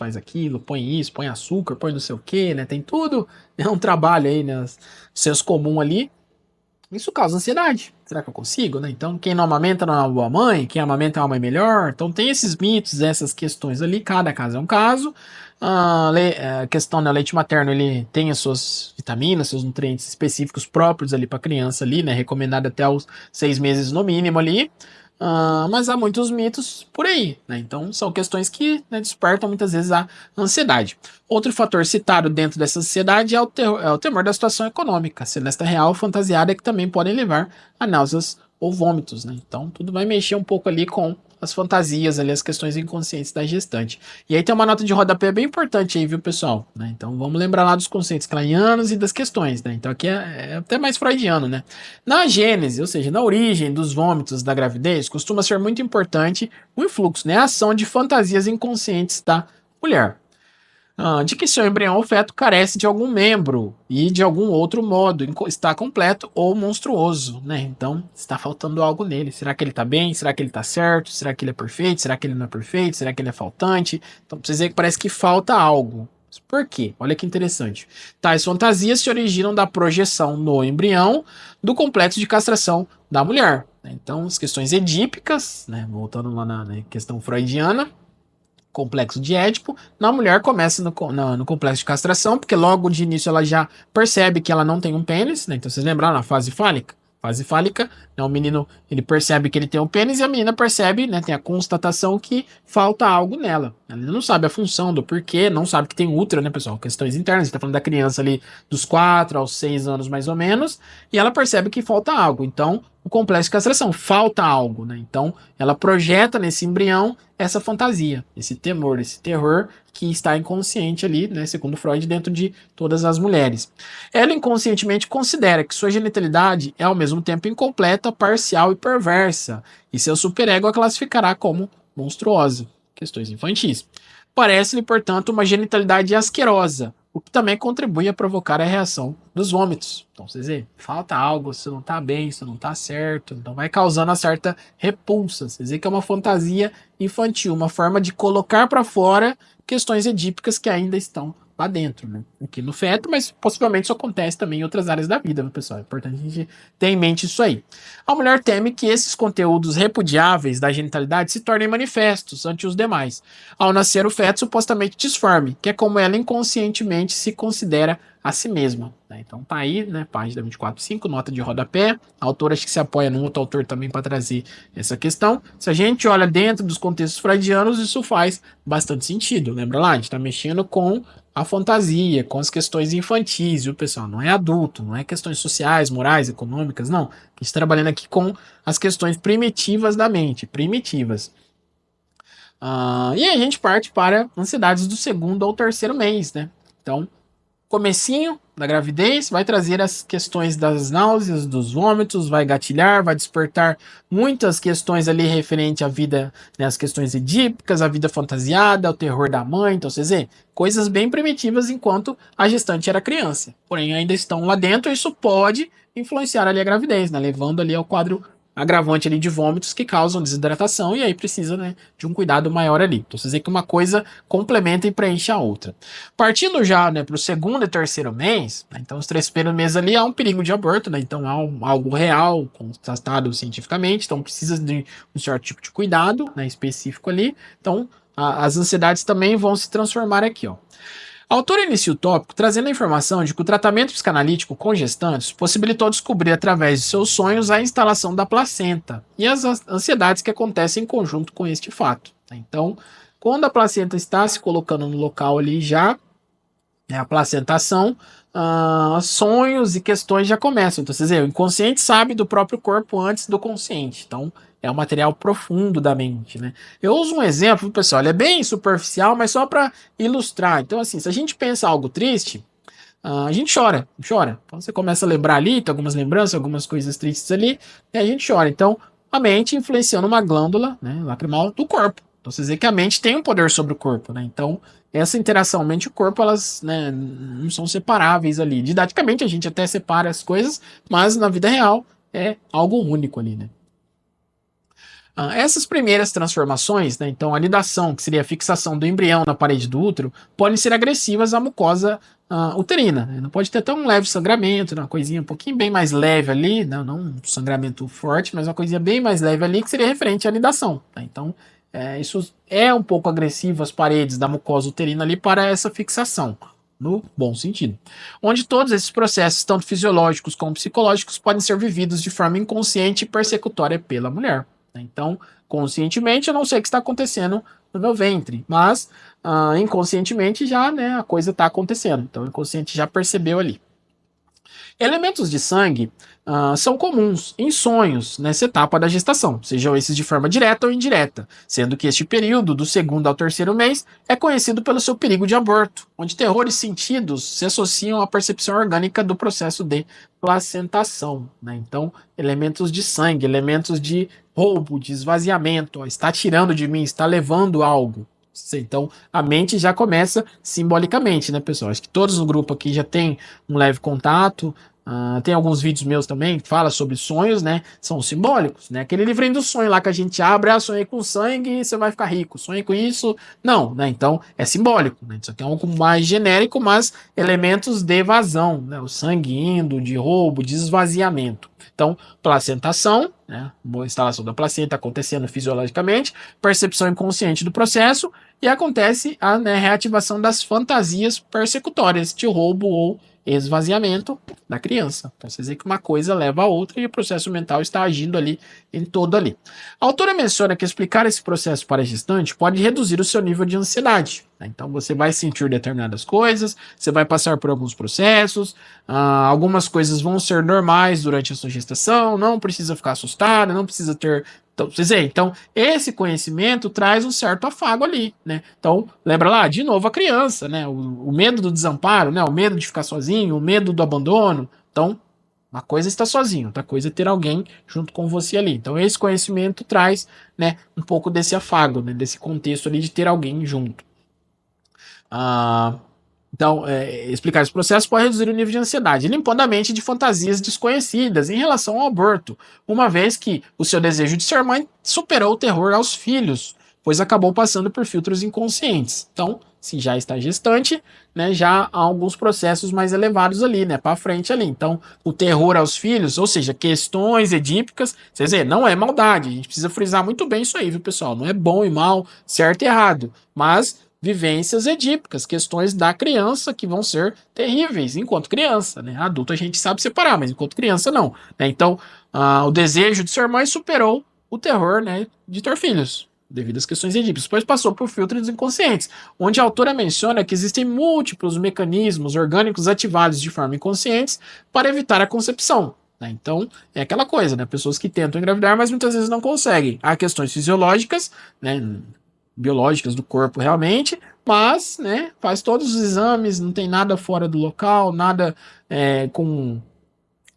põe açúcar, põe não sei o quê, né? Tem tudo, é um trabalho aí, né? Senso comum ali. Isso causa ansiedade. Será que eu consigo, né? Então, quem não amamenta não é uma boa mãe, quem amamenta é uma mãe melhor. Então, tem esses mitos, essas questões ali, cada caso é um caso. A questão do leite materno, ele tem as suas vitaminas, seus nutrientes específicos próprios ali para criança ali, né? Recomendado até os 6 meses no mínimo ali. Mas há muitos mitos por aí, né? Então, são questões que, né, despertam muitas vezes a ansiedade. Outro fator citado dentro dessa ansiedade é o temor da situação econômica, celesta real fantasiada que também podem levar a náuseas ou vômitos, né? Então, tudo vai mexer um pouco ali com as fantasias, ali, as questões inconscientes da gestante. E aí tem uma nota de rodapé bem importante aí, viu, pessoal? Né? Então, vamos lembrar lá dos conceitos kleinianos e das questões, né? Então, aqui é até mais freudiano, né? Na gênese, ou seja, na origem dos vômitos da gravidez, costuma ser muito importante o influxo, né? A ação de fantasias inconscientes da mulher. De que seu embrião ou feto carece de algum membro e de algum outro modo está completo ou monstruoso, né? Então está faltando algo nele. Será que ele está bem? Será que ele está certo? Será que ele é perfeito? Será que ele não é perfeito? Será que ele é faltante? Então precisa dizer que parece que falta algo. Por quê? Olha que interessante. Tais fantasias se originam da projeção no embrião do complexo de castração da mulher. Então as questões edípicas, né? Voltando lá na questão freudiana, complexo de Édipo. Na mulher começa no complexo de castração, porque logo de início ela já percebe que ela não tem um pênis, né? Então vocês lembraram na fase fálica? Fase fálica, né, o menino ele percebe que ele tem um pênis e a menina percebe, né, tem a constatação que falta algo nela. Ela não sabe a função do porquê, não sabe que tem útero, né, pessoal? Questões internas, a gente tá falando da criança ali dos 4 aos 6 anos mais ou menos, e ela percebe que falta algo. Então, o complexo de castração, falta algo, né? Então, ela projeta nesse embrião essa fantasia, esse temor, esse terror que está inconsciente ali, né, segundo Freud, dentro de todas as mulheres. Ela inconscientemente considera que sua genitalidade é ao mesmo tempo incompleta, parcial e perversa, e seu superego a classificará como monstruosa. Questões infantis. Parece-lhe, portanto, uma genitalidade asquerosa, o que também contribui a provocar a reação dos vômitos. Então, vocês veem, falta algo, você não está bem, você não está certo, então vai causando uma certa repulsa. Vocês veem que é uma fantasia infantil, uma forma de colocar para fora questões edípicas que ainda estão lá dentro, né? Aqui no feto, mas possivelmente isso acontece também em outras áreas da vida, pessoal? É importante a gente ter em mente isso aí. A mulher teme que esses conteúdos repudiáveis da genitalidade se tornem manifestos ante os demais. Ao nascer, o feto supostamente disforme, que é como ela inconscientemente se considera a si mesma. Né? Então tá aí, né, página 24.5, nota de rodapé. A autora acho que se apoia num outro autor também para trazer essa questão. Se a gente olha dentro dos contextos freudianos, isso faz bastante sentido. Lembra lá? A gente está mexendo com a fantasia, com as questões infantis, viu, pessoal? Não é adulto, não é questões sociais, morais, econômicas, não. A gente está trabalhando aqui com as questões primitivas da mente, primitivas. E aí a gente parte para ansiedades do segundo ou terceiro mês, né? Então, comecinho da gravidez vai trazer as questões das náuseas, dos vômitos, vai gatilhar, vai despertar muitas questões ali referente à vida, né, as questões edípicas, a vida fantasiada, o terror da mãe, então vocês veem, coisas bem primitivas enquanto a gestante era criança, porém ainda estão lá dentro, isso pode influenciar ali a gravidez, né, levando ali ao quadro agravante ali de vômitos que causam desidratação e aí precisa, né, de um cuidado maior ali. Então vocês veem que uma coisa complementa e preenche a outra. Partindo já, né, para o segundo e terceiro mês, né, então os 3 primeiros meses ali há um perigo de aborto, né, então há algo real, constatado cientificamente, então precisa de um certo tipo de cuidado, né, específico ali. Então as ansiedades também vão se transformar aqui, ó. A autora inicia o tópico trazendo a informação de que o tratamento psicanalítico com gestantes possibilitou descobrir através de seus sonhos a instalação da placenta e as ansiedades que acontecem em conjunto com este fato. Então, quando a placenta está se colocando no local ali já, a placentação, sonhos e questões já começam. Então, vocês veem, o inconsciente sabe do próprio corpo antes do consciente. Então, é um material profundo da mente, né? Eu uso um exemplo, pessoal, ele é bem superficial, mas só para ilustrar. Então, assim, se a gente pensa algo triste, a gente chora, chora. Então, você começa a lembrar ali, tem algumas lembranças, algumas coisas tristes ali, e a gente chora. Então, a mente influenciando uma glândula, né, lacrimal do corpo. Então, vocês veem que a mente tem um poder sobre o corpo, né? Então, essa interação mente e corpo, elas, né, não são separáveis ali. Didaticamente, a gente até separa as coisas, mas na vida real é algo único ali, né? Essas primeiras transformações, né, então a nidação, que seria a fixação do embrião na parede do útero, podem ser agressivas à mucosa uterina. Né? Não pode ter até um leve sangramento, né, uma coisinha um pouquinho bem mais leve ali, não um sangramento forte, mas uma coisinha bem mais leve ali, que seria referente à nidação. Tá? Então, isso é um pouco agressivo às paredes da mucosa uterina ali para essa fixação, no bom sentido. Onde todos esses processos, tanto fisiológicos como psicológicos, podem ser vividos de forma inconsciente e persecutória pela mulher. Então, conscientemente, eu não sei o que está acontecendo no meu ventre, mas inconscientemente já, né, a coisa está acontecendo. Então, o inconsciente já percebeu ali. Elementos de sangue são comuns em sonhos nessa etapa da gestação, sejam esses de forma direta ou indireta, sendo que este período, do segundo ao terceiro mês, é conhecido pelo seu perigo de aborto, onde terrores sentidos se associam à percepção orgânica do processo de placentação. Né? Então, elementos de sangue, elementos de roubo, de esvaziamento, ó, está tirando de mim, está levando algo. Então, a mente já começa simbolicamente, né, pessoal? Acho que todos no grupo aqui já tem um leve contato. Tem alguns vídeos meus também que fala sobre sonhos, né? São simbólicos, né? Aquele livrinho do sonho lá que a gente abre, sonhei com sangue e você vai ficar rico. Sonhei com isso. Não, né? Então, é simbólico, né? Isso aqui é algo mais genérico, mas elementos de evasão, né? O sangue indo, de roubo, de esvaziamento. Então, placentação, né? Boa instalação da placenta acontecendo fisiologicamente, percepção inconsciente do processo, e acontece a, né, reativação das fantasias persecutórias de roubo ou esvaziamento da criança. Então, você vê que uma coisa leva a outra e o processo mental está agindo ali em todo ali. A autora menciona que explicar esse processo para a gestante pode reduzir o seu nível de ansiedade. Né? Então, você vai sentir determinadas coisas, você vai passar por alguns processos, algumas coisas vão ser normais durante a sua gestação, não precisa ficar assustada, não precisa ter. Então, esse conhecimento traz um certo afago ali, né? Então, lembra lá, de novo, a criança, né? O medo do desamparo, né? O medo de ficar sozinho, o medo do abandono. Então, uma coisa é estar sozinho, outra coisa é ter alguém junto com você ali. Então, esse conhecimento traz, né, um pouco desse afago, né? Desse contexto ali de ter alguém junto. Então, explicar esse processo pode reduzir o nível de ansiedade, limpando a mente de fantasias desconhecidas em relação ao aborto, uma vez que o seu desejo de ser mãe superou o terror aos filhos, pois acabou passando por filtros inconscientes. Então, se já está gestante, né, já há alguns processos mais elevados ali, né, para frente ali. Então, o terror aos filhos, ou seja, questões edípicas, vocês veem, não é maldade, a gente precisa frisar muito bem isso aí, viu, pessoal? Não é bom e mal, certo e errado, mas vivências edípicas, questões da criança que vão ser terríveis enquanto criança, né? Adulto a gente sabe separar, mas enquanto criança não. Né? Então, o desejo de ser mãe superou o terror, né, de ter filhos, devido às questões edípicas. Depois passou por filtros inconscientes, onde a autora menciona que existem múltiplos mecanismos orgânicos ativados de forma inconsciente para evitar a concepção. Né? Então, é aquela coisa, né? Pessoas que tentam engravidar, mas muitas vezes não conseguem. Há questões fisiológicas, né, biológicas do corpo realmente, mas, né, faz todos os exames, não tem nada fora do local, nada com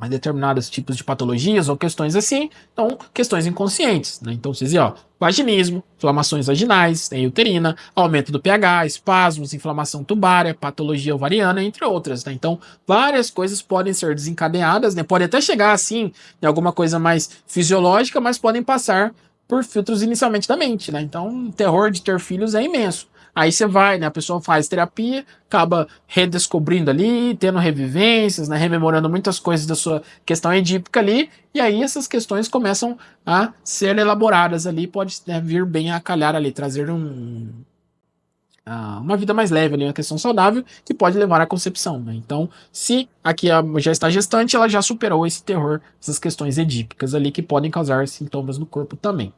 determinados tipos de patologias ou questões assim, então questões inconscientes, né? Então vocês veem, ó, vaginismo, inflamações vaginais, uterina, aumento do pH, espasmos, inflamação tubária, patologia ovariana, entre outras, né? Então várias coisas podem ser desencadeadas, né? Pode até chegar assim em alguma coisa mais fisiológica, mas podem passar por filtros inicialmente da mente, né? Então o terror de ter filhos é imenso. Aí você vai, né? A pessoa faz terapia, acaba redescobrindo ali, tendo revivências, né? Rememorando muitas coisas da sua questão edípica ali, e aí essas questões começam a ser elaboradas ali, pode, né, vir bem a calhar ali, trazer uma vida mais leve ali, uma questão saudável que pode levar à concepção, né? Então, se aqui já está gestante, ela já superou esse terror, essas questões edípicas ali que podem causar sintomas no corpo também.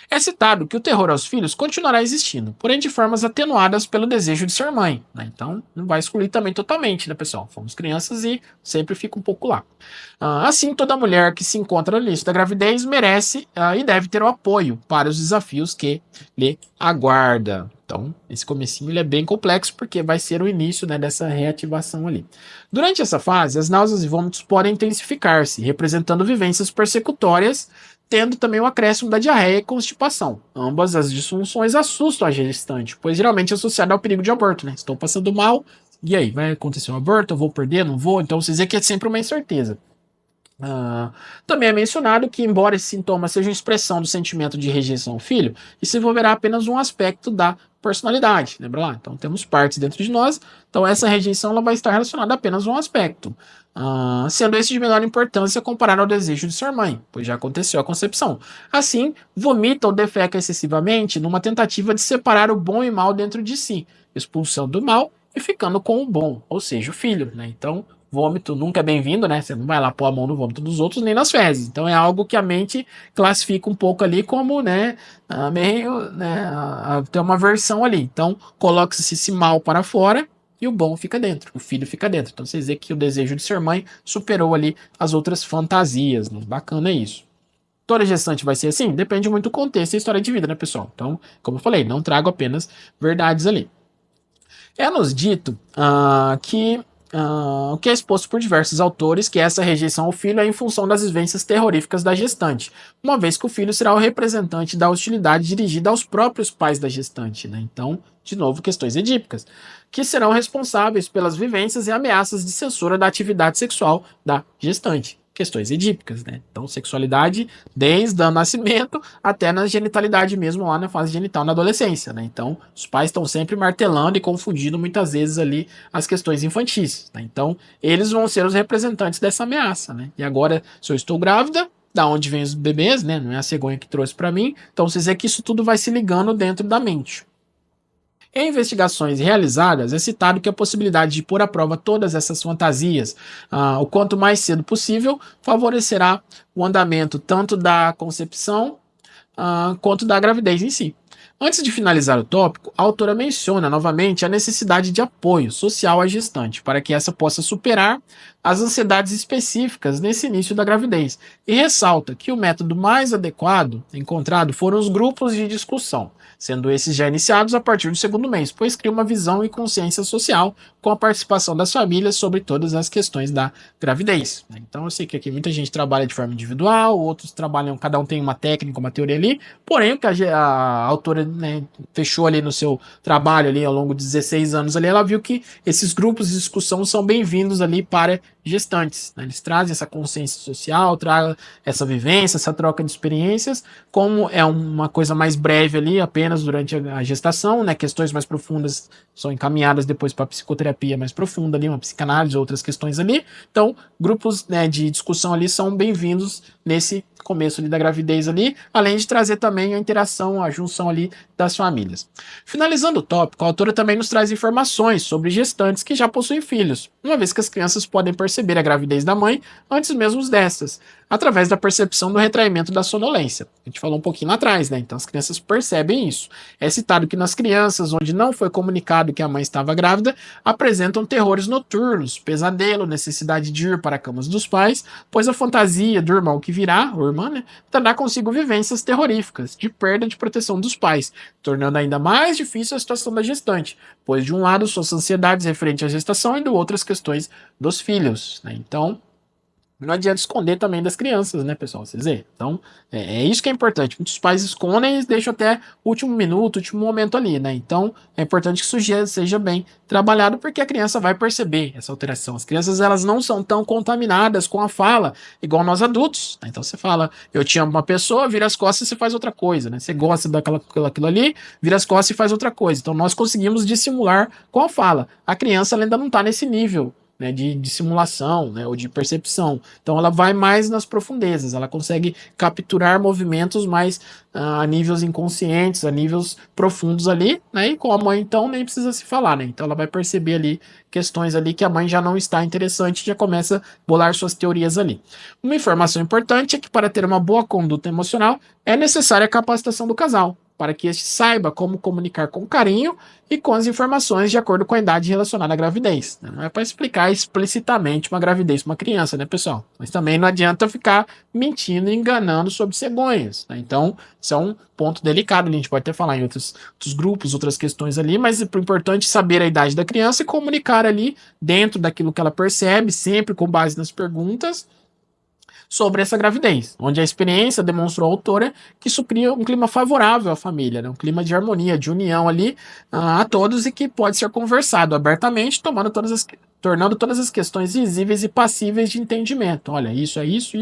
É citado que o terror aos filhos continuará existindo, porém de formas atenuadas pelo desejo de ser mãe, né? Então, não vai excluir também totalmente, né, pessoal? Fomos crianças e sempre fica um pouco lá. Assim, toda mulher que se encontra no início da gravidez merece e deve ter o apoio para os desafios que lhe aguarda. Então, esse comecinho ele é bem complexo porque vai ser o início, né, dessa reativação ali. Durante essa fase, as náuseas e vômitos podem intensificar-se, representando vivências persecutórias, tendo também o acréscimo da diarreia e constipação. Ambas as disfunções assustam a gestante, pois geralmente é associada ao perigo de aborto, né? Estou passando mal, e aí? Vai acontecer um aborto? Eu vou perder? Não vou? Então, vocês veem que é sempre uma incerteza. Ah, também é mencionado que, embora esse sintoma seja uma expressão do sentimento de rejeição ao filho, isso envolverá apenas um aspecto da personalidade. Lembra lá? Então temos partes dentro de nós, então essa rejeição ela vai estar relacionada a apenas um aspecto, sendo esse de menor importância comparado ao desejo de ser mãe, pois já aconteceu a concepção. Assim, vomita ou defeca excessivamente numa tentativa de separar o bom e mal dentro de si, expulsando o mal e ficando com o bom, ou seja, o filho. Né? Então, vômito nunca é bem-vindo, né? Você não vai lá pôr a mão no vômito dos outros nem nas fezes. Então é algo que a mente classifica um pouco ali como, né, meio, né, tem uma versão ali. Então coloca-se esse mal para fora e o bom fica dentro, o filho fica dentro. Então vocês veem que o desejo de ser mãe superou ali as outras fantasias, né? Bacana isso. Toda gestante vai ser assim? Depende muito do contexto e história de vida, né, pessoal? Então, como eu falei, não trago apenas verdades ali. É-nos dito que o que é exposto por diversos autores, que essa rejeição ao filho é em função das vivências terroríficas da gestante, uma vez que o filho será o representante da hostilidade dirigida aos próprios pais da gestante. Né? Então, de novo, questões edípicas, que serão responsáveis pelas vivências e ameaças de censura da atividade sexual da gestante. Questões edípicas, né? Então, sexualidade desde o nascimento até na genitalidade mesmo, lá na fase genital na adolescência, né? Então, os pais estão sempre martelando e confundindo muitas vezes ali as questões infantis, né? Então, eles vão ser os representantes dessa ameaça, né? E agora, se eu estou grávida, da onde vem os bebês, né? Não é a cegonha que trouxe para mim. Então, vocês veem que isso tudo vai se ligando dentro da mente. Em investigações realizadas, é citado que a possibilidade de pôr à prova todas essas fantasias, o quanto mais cedo possível, favorecerá o andamento tanto da concepção quanto da gravidez em si. Antes de finalizar o tópico, a autora menciona novamente a necessidade de apoio social à gestante, para que essa possa superar as ansiedades específicas nesse início da gravidez, e ressalta que o método mais adequado encontrado foram os grupos de discussão, sendo esses já iniciados a partir do segundo mês, pois cria uma visão e consciência social com a participação das famílias sobre todas as questões da gravidez. Então eu sei que aqui muita gente trabalha de forma individual, outros trabalham, cada um tem uma técnica, uma teoria ali, porém o que a autora, né, fechou ali no seu trabalho ali ao longo de 16 anos ali, ela viu que esses grupos de discussão são bem-vindos ali para gestantes. Né? Eles trazem essa consciência social, trazem essa vivência, essa troca de experiências, como é uma coisa mais breve ali, apenas durante a gestação, né? Questões mais profundas são encaminhadas depois para a psicoterapia mais profunda ali, uma psicanálise, outras questões ali. Então, grupos, né, de discussão ali são bem-vindos nesse começo ali da gravidez ali, além de trazer também a interação, a junção ali das famílias. Finalizando o tópico, a autora também nos traz informações sobre gestantes que já possuem filhos, uma vez que as crianças podem perceber a gravidez da mãe antes mesmo dessas, através da percepção do retraimento da sonolência. A gente falou um pouquinho lá atrás, né? Então as crianças percebem isso. É citado que nas crianças onde não foi comunicado que a mãe estava grávida, apresentam terrores noturnos, pesadelo, necessidade de ir para a cama dos pais, pois a fantasia do irmão que virá, ou irmã, né, trará consigo vivências terroríficas, de perda de proteção dos pais, tornando ainda mais difícil a situação da gestante, pois de um lado suas ansiedades referentes à gestação e do outro as questões dos filhos. Né? Então, não adianta esconder também das crianças, né, pessoal? Vocês veem? Então, é isso que é importante. Muitos pais escondem e deixam até o último minuto, o último momento ali, né? Então, é importante que isso seja bem trabalhado, porque a criança vai perceber essa alteração. As crianças, elas não são tão contaminadas com a fala, igual nós adultos. Né? Então, você fala, eu te amo uma pessoa, vira as costas e você faz outra coisa, né? Você gosta daquilo ali, vira as costas e faz outra coisa. Então, nós conseguimos dissimular com a fala. A criança, ela ainda não está nesse nível, né, de simulação, né, ou de percepção. Então ela vai mais nas profundezas, ela consegue capturar movimentos mais a níveis inconscientes, a níveis profundos ali, né, e com a mãe então nem precisa se falar, né, então ela vai perceber ali questões ali que a mãe já não está interessante, já começa a bolar suas teorias ali. Uma informação importante é que para ter uma boa conduta emocional é necessária a capacitação do casal, para que este saiba como comunicar com carinho e com as informações de acordo com a idade relacionada à gravidez. Não é para explicar explicitamente uma gravidez para uma criança, né, pessoal? Mas também não adianta ficar mentindo e enganando sobre cegonhas. Né? Então, isso é um ponto delicado. A gente pode até falar em outros grupos, outras questões ali, mas é importante saber a idade da criança e comunicar ali dentro daquilo que ela percebe, sempre com base nas perguntas, sobre essa gravidez, onde a experiência demonstrou à autora que isso cria um clima favorável à família, né? Um clima de harmonia, de união ali a todos e que pode ser conversado abertamente, tomando todas as tornando todas as questões visíveis e passíveis de entendimento. Olha, isso é isso,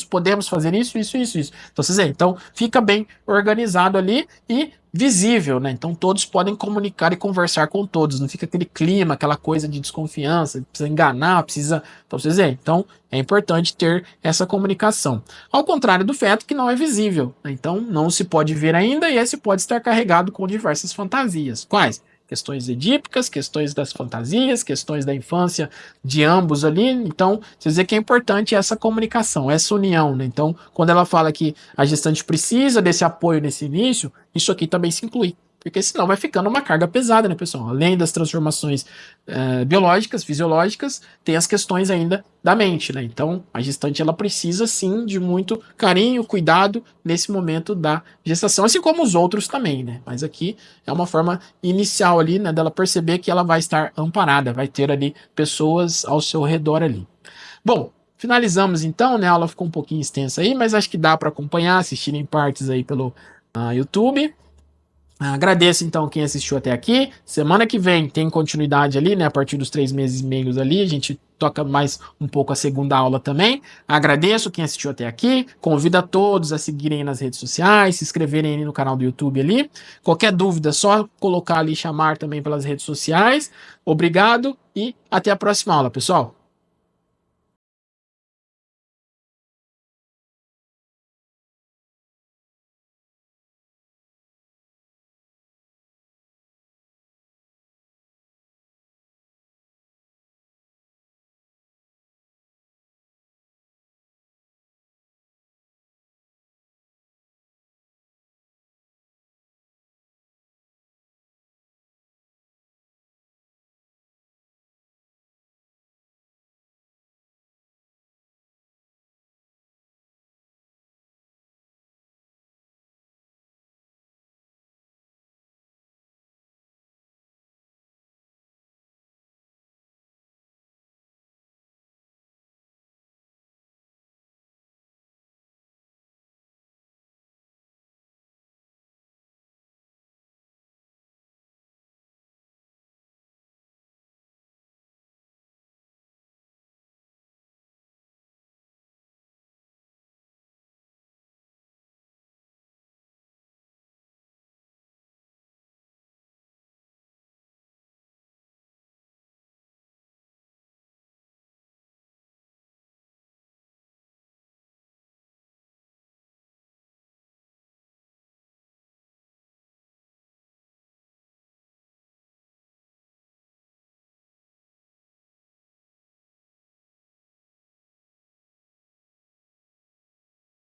podemos fazer isso. Então, vocês veem, então fica bem organizado ali e visível, né? Então todos podem comunicar e conversar com todos, não fica aquele clima, aquela coisa de desconfiança, precisa enganar, precisa. Então, vocês veem, então é importante ter essa comunicação. Ao contrário do feto, que não é visível, né? Então não se pode ver ainda e esse pode estar carregado com diversas fantasias. Quais? Questões edípicas, questões das fantasias, questões da infância de ambos ali. Então, vocês veem que é importante essa comunicação, essa união, né? Então, quando ela fala que a gestante precisa desse apoio nesse início, isso aqui também se inclui. Porque senão vai ficando uma carga pesada, né, pessoal? Além das transformações biológicas, fisiológicas, tem as questões ainda da mente, né? Então, a gestante ela precisa sim de muito carinho, cuidado nesse momento da gestação, assim como os outros também, né? Mas aqui é uma forma inicial ali, né, dela perceber que ela vai estar amparada, vai ter ali pessoas ao seu redor ali. Bom, finalizamos então, né? A aula ficou um pouquinho extensa aí, mas acho que dá para acompanhar, assistir em partes aí pelo YouTube. Agradeço então quem assistiu até aqui. Semana que vem tem continuidade ali, né? A partir dos 3 meses e meio ali, a gente toca mais um pouco a segunda aula também. Agradeço quem assistiu até aqui. Convido a todos a seguirem nas redes sociais, se inscreverem ali no canal do YouTube ali. Qualquer dúvida, só colocar ali, chamar também pelas redes sociais. Obrigado e até a próxima aula, pessoal.